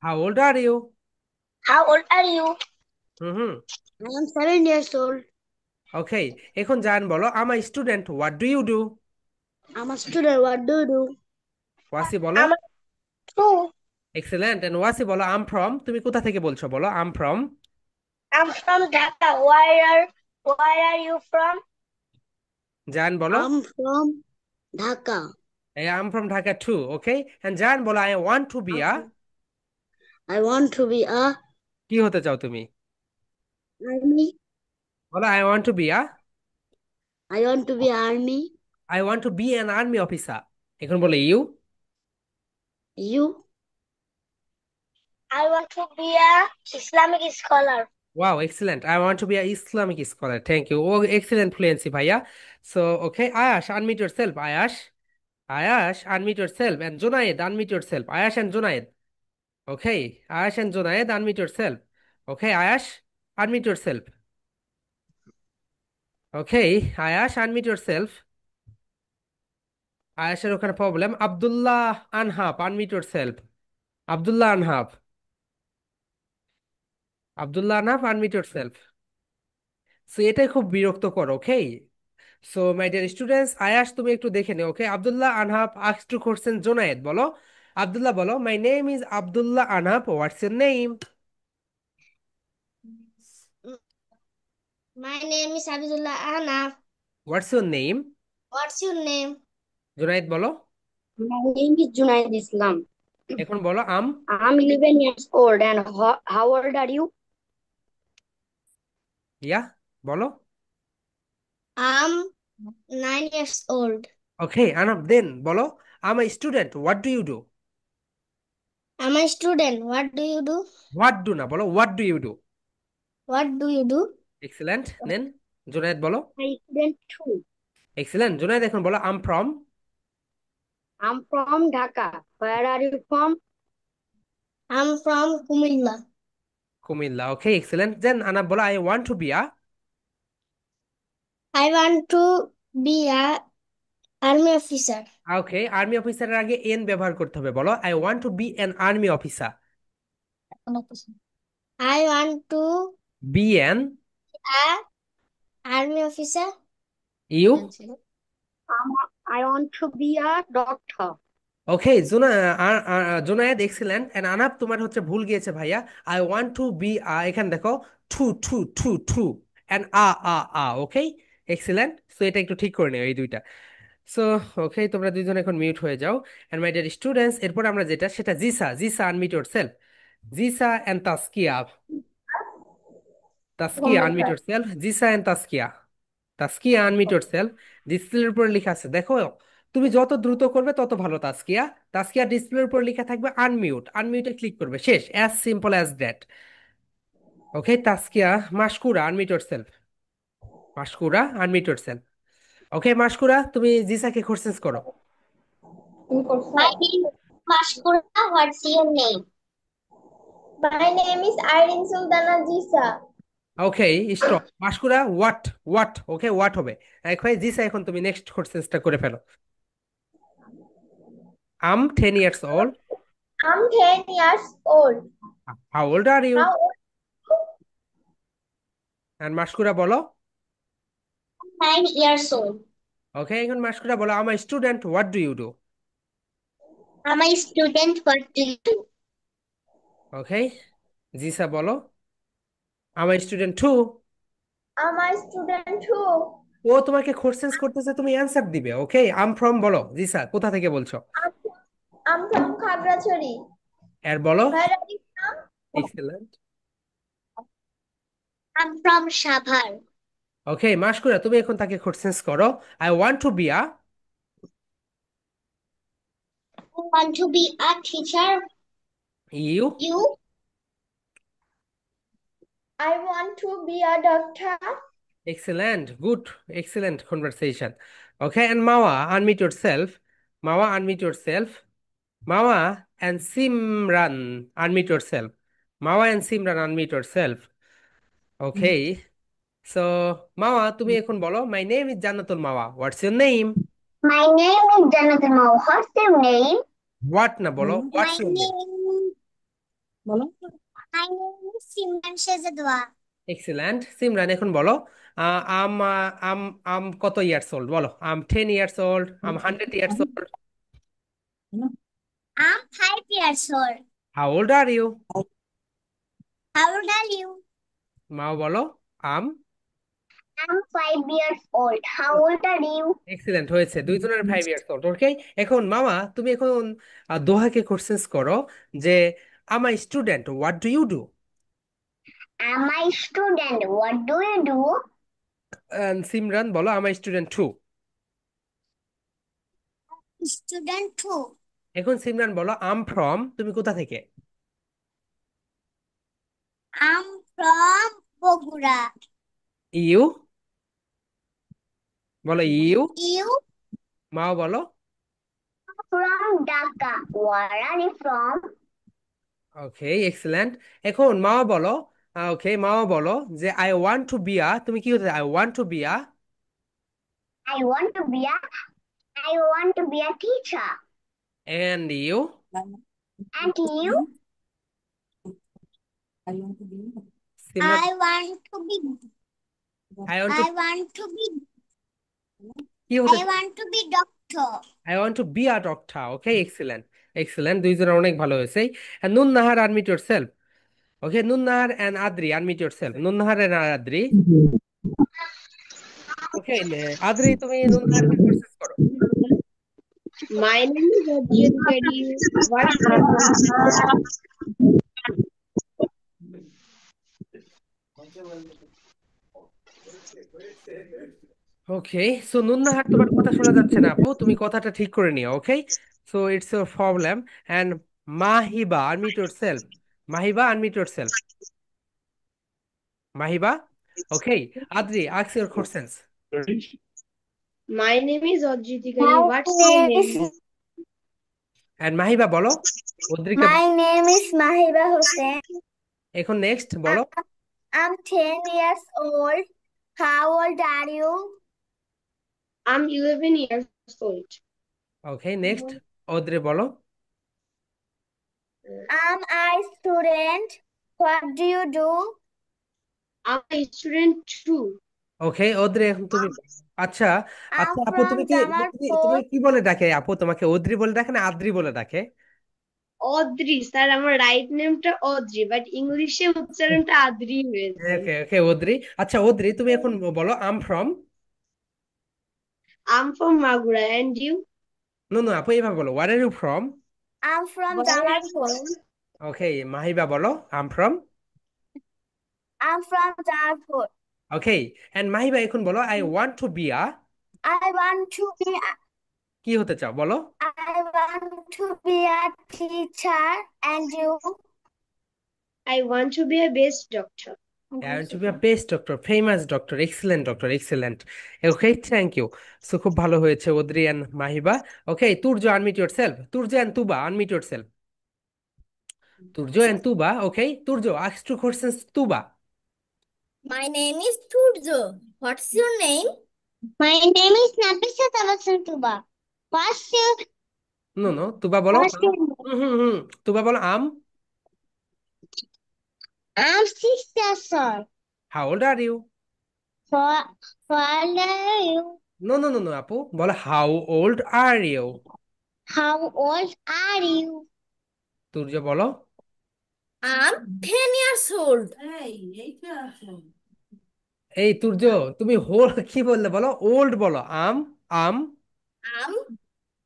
How old are you? How old are you? Hmm hmm. I am 7 years old. Okay এখন জান বলো আমার student what do you do? I'm a student. What do you do? Wasi বলো I'm a two. Excellent. And Wasi বলো I'm from, তুমি কোথা থেকে বলছো? বলো I'm from. I'm from Dhaka. Where are you from? জান বলো I'm from Dhaka. I'm from Dhaka too. Okay and জান বলো I want to be a. I want to be a কি হতে চাও তুমি? army. বলো I want to be a, I want to be army. I want to be an army officer. এখন বলো you. You? I want to be a Islamic scholar. Wow excellent, I want to be a Islamic scholar. Thank you, oh excellent fluency ভাইয়া। So okay Ayash unmute your self. Ayash, আয়াশ unmute yourself, and Junaid unmute yourself. Ayash and Junaid. Okay, Ayash and Junaid unmute yourself. Okay, Ayash unmute yourself. Okay, Ayash unmute yourself. Ayashের ওখানে problem. Abdullah Anhab unmute yourself. Abdullah Anhab, Abdullah Anhab unmute yourself. So এটাই খুব বিরক্তকর। Okay, so my dear students, Ayash তুমি একটু দেখে নিও। Okay Abdullah Anhab asked to question Junayed, বলো আব্দুল্লাহ বলো my name is Abdullah Anhab, what's your name? My name is Abdullah Anaf. What's your name? What's your name? Junaid বলো My name is Junaid Islam. এখন বলো I'm. I'm 11 years old. And how old are you? ইয়া, বলো। I'm 9 years old. Okay Anab, then বলো I'm a student, what do you do? I'm a student. What do you do? What do না, বলো what do you do. What do you do? Excellent, then Junayed বলো। I student too. Excellent Junayed, এখন বলো I'm from. I'm from Dhaka. Where are you from? I'm from Kumilla. Cumilla. Okay excellent, then Anab বলো I want to be a. I want to be a army officer. Okay, army অফিসারের আগে an ব্যবহার করতে হবে, বলো I want to be an army officer. I want to be an a army officer. You. I want to be a doctor. Okay Junayed excellent, and Anap তোমার হচ্ছে ভুল গিয়েছে ভাইয়া। আই ওয়ান্ট টু বি এখানে দেখো to to to to and okay excellent. So এটা একটু ঠিক করে নিও এই দুইটা। সো ওকে, তোমরা দুইজন এখন মিউট হয়ে যাও। এন্ড মাই ডিয়ার স্টুডেন্টস, এরপর আমরা যেটা সেটা Jisa, Jisa unmute yourself. Jisa and Taskia, Taskia unmute yourself, Jisa and Taskia. Taskia unmute yourself. ডিসপ্লের উপর লেখা আছে দেখো, তুমি যত দ্রুত করবে তত ভালো তাসকিয়া। তাসকিয়া ডিসপ্লের উপর লেখা থাকবে আনমিউট, আনমিউটে ক্লিক করবে, শেষ, as simple as that. Okay Taskia. Mashkura unmute yourself, Mashkura unmute yourself. Okay Mashkura, তুমি জিসাকে কোশ্চেন্স করো। My name is Mashkura. What's your name? My name is Irene Sultana Jisa. Okay stop Mashkura, what, what, okay what হবে। এখন জিসা, এখন তুমি next কোশ্চেন্সটা করে ফেলো। আম 10 years old. I'm 10 years old. How old are you? How old And Mashkura বলো। are you? 9 years old. Okay এখন মাশকুরা বলো I'm student, what do you do? I'm a student. What do you do? Okay Jisa বলো I'm student too. I'm a student too. ও তোমাকে questions করতেছে, তুমি answer দিবে। ওকে আম from বলো জিসা, কোথা থেকে বলছো? I'm from Khagrachari. এর বলো। Where are you from? Excellent. I'm from Shabhar. Okay Mashkura, তুমি এখন তাকে কোশ্চেন্স করো। I want to be a. You want to be a teacher? You. You? I want to be a doctor. Excellent, good, excellent conversation. Okay and Mawa unmute yourself, Mawa unmute yourself, Mawa and Simran unmute yourself, Mawa and Simran unmute yourself. Okay so Mawa, তুমি এখন বলো my name is Jannatul Mawa, what's your name? My name is Jonathan Mao. What's your name? What না, বলো what's My your name. name, বলো। my name is Simran Shezadwa. Excellent Simran, এখন বলো I'm I'm I'm কত years old, বলো I'm 10 years old, I'm 100 years old। I'm 5 years old. How old are you? How old are you? Mao বলো I'm. I'm 5 years old. How old are you? Excellent হয়েছে, দুইজনের 5 years old। Okay এখন মামা, তুমি এখন দোহাকে questions করো যে I'm I student, what do you do? I'm a student. What do you do? Simran বলো I'm I student too. Student too. এখন সিমরান বলো আম ফ্রম, তুমি কোথা থেকে? I'm from Bogura. ইউ, বলো ইউ। You? মাও বলো। From Dhaka. Where are you from? Okay excellent. এখন মাও বলো, ওকে মাও বলো যে I want to be a, তুমি কি হতে, I want to be a. I want to be a I want to be a teacher. And you? And you? Simran I want to be I want to, I want to be কি হতে, I want to be doctor. I want to be a doctor. Okay excellent, excellent, দুইজনের অনেক ভালো হয়েছে। Nun Nahar unmute your self. Okay Nun Nahar and Adri unmute your self, Nun Nahar and Adri. Okay Adri, তুমি নুন নাহারকে process করো। My name is Adjadikari. What's your name? Okay, so Nunnahar, তোমার কথা শোনা যাচ্ছে না আপু, তুমি কথাটা ঠিক করে নিও। Okay, so it's your problem. And Mahiba, unmute your self. Mahiba, unmute your self. Mahiba, okay. Adri, ask your questions. My name is Adjadikari. My What's your name name? is and Mahiba বলো, Adrika My name is Mahiba Hussain. এখন next বলো। I- I'm 10 years old. How old are you? I'm 11 years old. Okay, next Adri বলো। I'm a student. What do you do? I'm a student too. ওকে অদ্রি, এখন তুমি। I'm আচ্ছা, আচ্ছা I'm আপু, তুমি from কি তুমি তুমি Jamalpur. কি বলে ডাকে আপু? তোমাকে অদ্রি বলে ডাকে না আদ্রি বলে ডাকে? অদ্রি স্যার, আমার রাইট নেমটা অদ্রি, বাট ইংলিশে উচ্চারণটা আদ্রি হয়ে যায়। ওকে ওকে অদ্রি। আচ্ছা অদ্রি, তুমি এখন বলো I'm from. I'm from Magura, and you? No no আপু, এইভাবে বলো, where are you from. I'm from Where are you Jamalpur. from? ওকে, মাহিবা বলো I'm from. I'm from Jamalpur. ওকে, এন্ড মাহিবা এখন বলো I want to be a. I want to be কি হতে চাও বলো? a teacher, and you? I want to be a best doctor. I want to be a best doctor, famous doctor, excellent doctor, excellent. Okay, thank you. So খুব ভালো হয়েছে Adri and Mahiba. Okay, Turjo, unmute yourself. Turjo and Tuba, unmute yourself. Turjo and Tuba, okay. Turjo, ask two questions, Tuba. My name is Turjo. What's your name? My name is Nafisa Tabasantuba. No, no, তুবা বলো What's um. your name? হুম, তুবা বলো I'm. I'm 6 years old. How old are you? For how old are you? No, no, no, no, আপু বলো how old are you? How old are you? Turjo বলো। I'm 10 years old. এই তুর্য, তুমি whole কি বললে বলো, old বলো, আম। আম I'm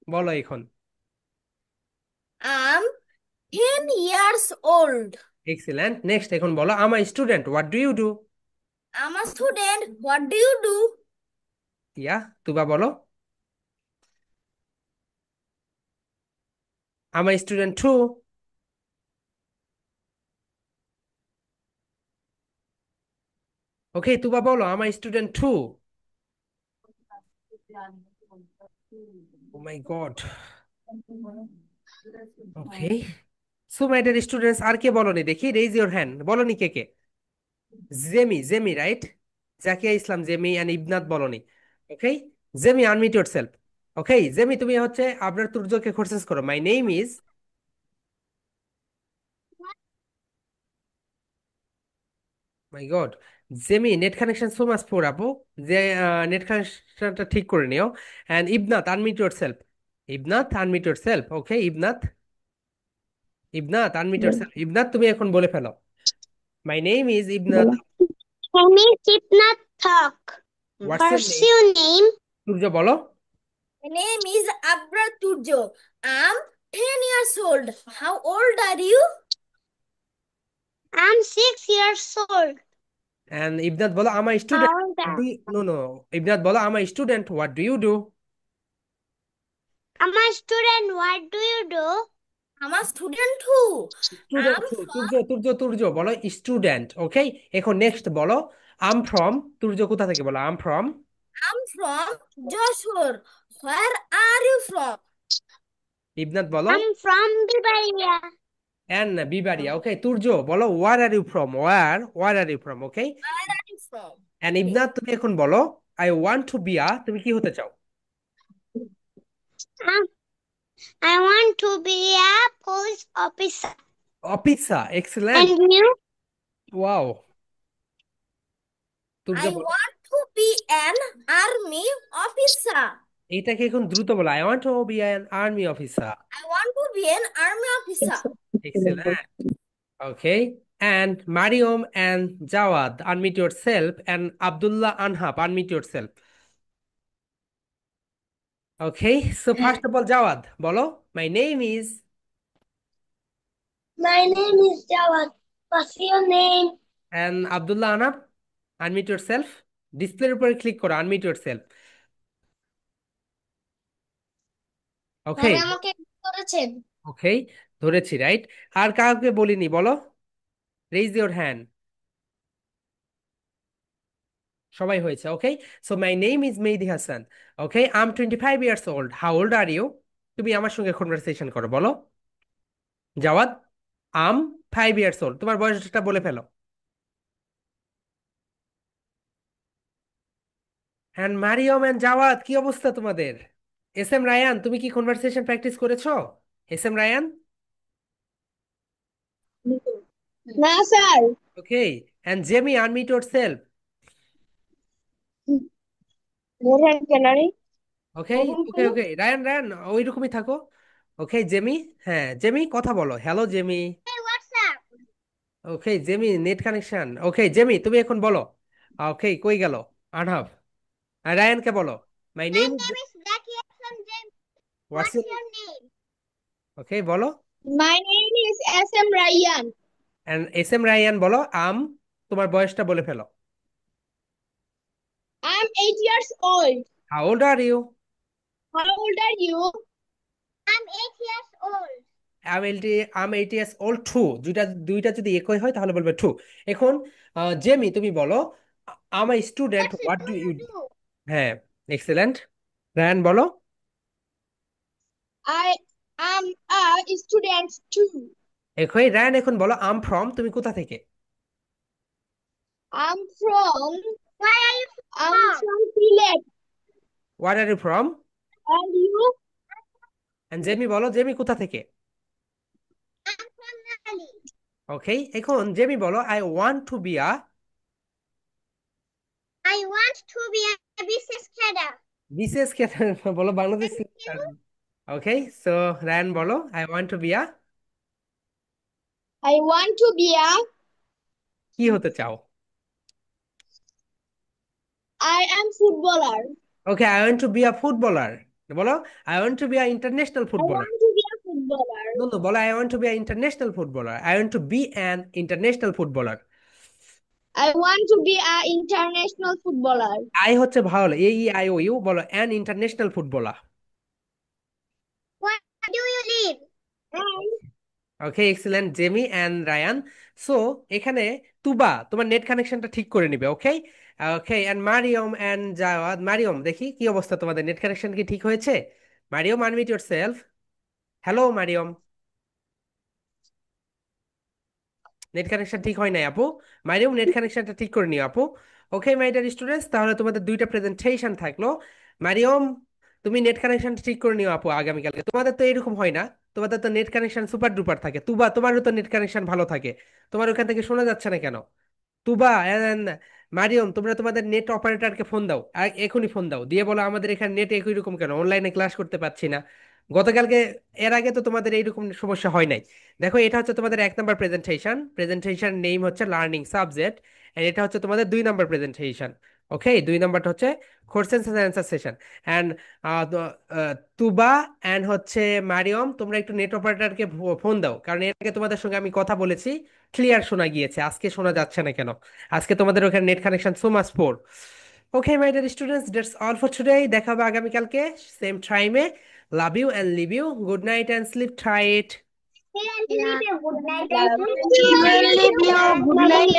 বলো এখন। I'm 10 years old. Excellent, next এখন বলো I'm a student, what do you do. I'm a student. What do you do? Yeah, Tuba বলো I'm a student too. Okay, Tuba বলো I'm a student too. Oh my God. Okay, so my dear students, আর কে বলনি দেখি, raise your hand, বলনি কে কে? Jemi, Jemi right. Zakia Islam, Jemi and Ibnat বলনি। Okay, Jemi unmute yourself. Okay Jemi, তুমি হচ্ছে আপনার তুর্যকে কোর্সেস করো। My name is, my God, Jemi net connection so much poor আপু, যে নেট কানেকশনটা ঠিক করে নিও। And Ibnat unmute yourself. Ibnat unmute yourself. Okay Ibnat, Ibnat unmute yourself. Ibnat তুমি এখন বলে ফেলো, my name is Ibnat. Can you keep not talk? What's your What's name? your name? Surya বলো। My name is Abra Turjo. I'm 10 years old. How old are you? I'm 6 years old. And Ibnat বলো আমার How student. old are no no, Ibnat বলো আমার student, what do you do. I'm a student. What do you do? I'm a student too. Student, I'm from Turjo Turjo Turjo বলো student. ওকে, এখন next বলো I'm from. Turjo কোথা থেকে বলো I'm from. I'm from Joshua. Where are you from? Ibnat বলো I'm from Bibaria. এন বিবারিয়া। Okay, Turjo বলো where are you from, where are you from. Okay, Where are you from? And Okay. Ibnat তুমি এখন বলো I want to be a, তুমি কি হতে চাও? Um, I want to be a police officer. Officer, excellent, And you? Wow. Turjo I বলো want to be an army officer. এইটাকে এখন দ্রুত বলো, I want to be an army officer. I want to be an army officer. Excellent. Okay. And Mariam and Jawad, unmute yourself. And Abdullah Anhab, unmute yourself. Okay, so first of all Jawad বলো, my name is. My name is Jawad. What's your name? And Abdullah Anab, unmute yourself. ডিসপ্লের উপরে click করো, unmute yourself. ওকে। Sir আমাকে করেছেন। ওকে, ধরেছি, right. আর কাউকে বলিনি, বলো, রেইজ ইওর হ্যান্ড। সবাই হয়েছে, okay. So my name is Mehedi Hasan. Okay, I am 25 years old. How old are you? তুমি আমার সঙ্গে কনভারসেশন করো, বলো। জাওয়াদ, আম 5 ইয়ার্স ওল্ড, তোমার বয়সটা বলে ফেলো। হ্যান্ড মারিয়ম অ্যান্ড জাওয়াদ, কি অবস্থা তোমাদের? এস এম রায়ান, তুমি কি কনভারসেশন প্র্যাকটিস করেছো? S M Rayan. না sir. Okay, and Jemi, unmute your self. বোঝেন কেন রে? ওকে। ওকে ওকে, রায়ান রায়ান, ওই রকমই থাকো। ওকে জেমি, হ্যাঁ জেমি কথা বলো, hello Jamie. Hey, what's up? ওকে জেমি, নেট কানেকশন। ওকে জেমি, তুমি এখন বলো। ওকে, কই গেল আনহাব? আর রায়ানকে বলো, my My name. name is Zakia from James. What's What's your? your name? Okay বলো। My name is SM Ryan. And S M Ryan বলো, তোমার বয়সটা বলে ফেলো। I'm 8 years old. How old are you? How old are you? I'm 8 years old. I'm eighty, I'm 8 years old two, দুইটা দুইটা যদি একই হয় তাহলে বলবে টু। এখন জেমি তুমি বলো, I'm a student, What's what do do you you do? do? হ্যাঁ, এক্সেলেন্ট। রায়ান বলো। I am a student too. একই, রায়ান এখন বলো, আম ফ্রম, তুমি কোথা থেকে? I'm from Where are you I'm from? from Sylhet. What are you from? And you? And Jemi বলো, জেমি কোথা থেকে? I'm from Nali. ওকে, এখন জেমি বলো, I want to be a. I want to be a business cadre. BCS কে বলো, Bangladesh. And you? Okay, so Rayan বলো, I want to be a. I want to be a কি হতে চাও? I am footballer. Okay, I want to be a footballer. বলো, I want to be a international I footballer. want to be a footballer. No, no, বলো, I want to be a international footballer. I want to be an international footballer. I want to be a international footballer. I হচ্ছে ভালো, A E I O U, বলো an international footballer. Where do you live? And okay, excellent Jemi and Ryan. So এখানে তুবা তোমার net কানেকশনটা ঠিক করে নিবে, okay. Okay, and Mariam and Jawad, Mariam দেখি কি অবস্থা, তোমাদের নেট কানেকশন কি ঠিক হয়েছে? Mariam, unmute your self. Hello Mariam. Net connection ঠিক হয় নাই আপু। মারিয়ম, নেট কানেকশনটা ঠিক করে নিও আপু। ওকে মাই ডিয়ার স্টুডেন্টস, তাহলে তোমাদের দুইটা প্রেজেন্টেশন থাকলো। মারিয়ম, তুমি নেট কানেকশনটা ঠিক করে নিও আপু আগামীকালকে। তোমাদের তো এরকম হয় না, তোমাদের তো নেট কানেকশন সুপার ডুপার থাকে। তুবা, তোমারও তো নেট কানেকশন ভালো থাকে, তোমার ওখান থেকে শোনা যাচ্ছে না কেন? তুবা and মারিয়ম, তোমরা তোমাদের নেট অপারেটরকে ফোন দাও, আর এখনই ফোন দাও, দিয়ে বলো আমাদের এখানে নেট একই রকম কেন, অনলাইনে ক্লাস করতে পারছি না। গতকালকে, এর আগে তো তোমাদের এইরকম সমস্যা হয় নাই। দেখো, এটা হচ্ছে তোমাদের 1 নম্বর প্রেজেন্টেশন, প্রেজেন্টেশন নেম হচ্ছে লার্নিং সাবজেক্ট। এন্ড এটা হচ্ছে তোমাদের 2 নম্বর প্রেজেন্টেশন। ওকে, 2 নম্বরটা হচ্ছে questions and answer session. And Tuba and হচ্ছে মারিয়ম, তোমরা একটু নেট অপারেটরকে ফোন দাও, কারণ এর আগে তোমাদের সঙ্গে আমি কথা বলেছি, ক্লিয়ার শোনা গিয়েছে, আজকে শোনা যাচ্ছে না কেন? আজকে তোমাদের ওখানে net connection so much poor. Okay my dear students, that's all for today. দেখা হবে আগামীকালকে সেম টাইমে। Love you and leave you, good night and sleep tight. Hey, Auntie, leave a good night and love sleep you. well. Good night.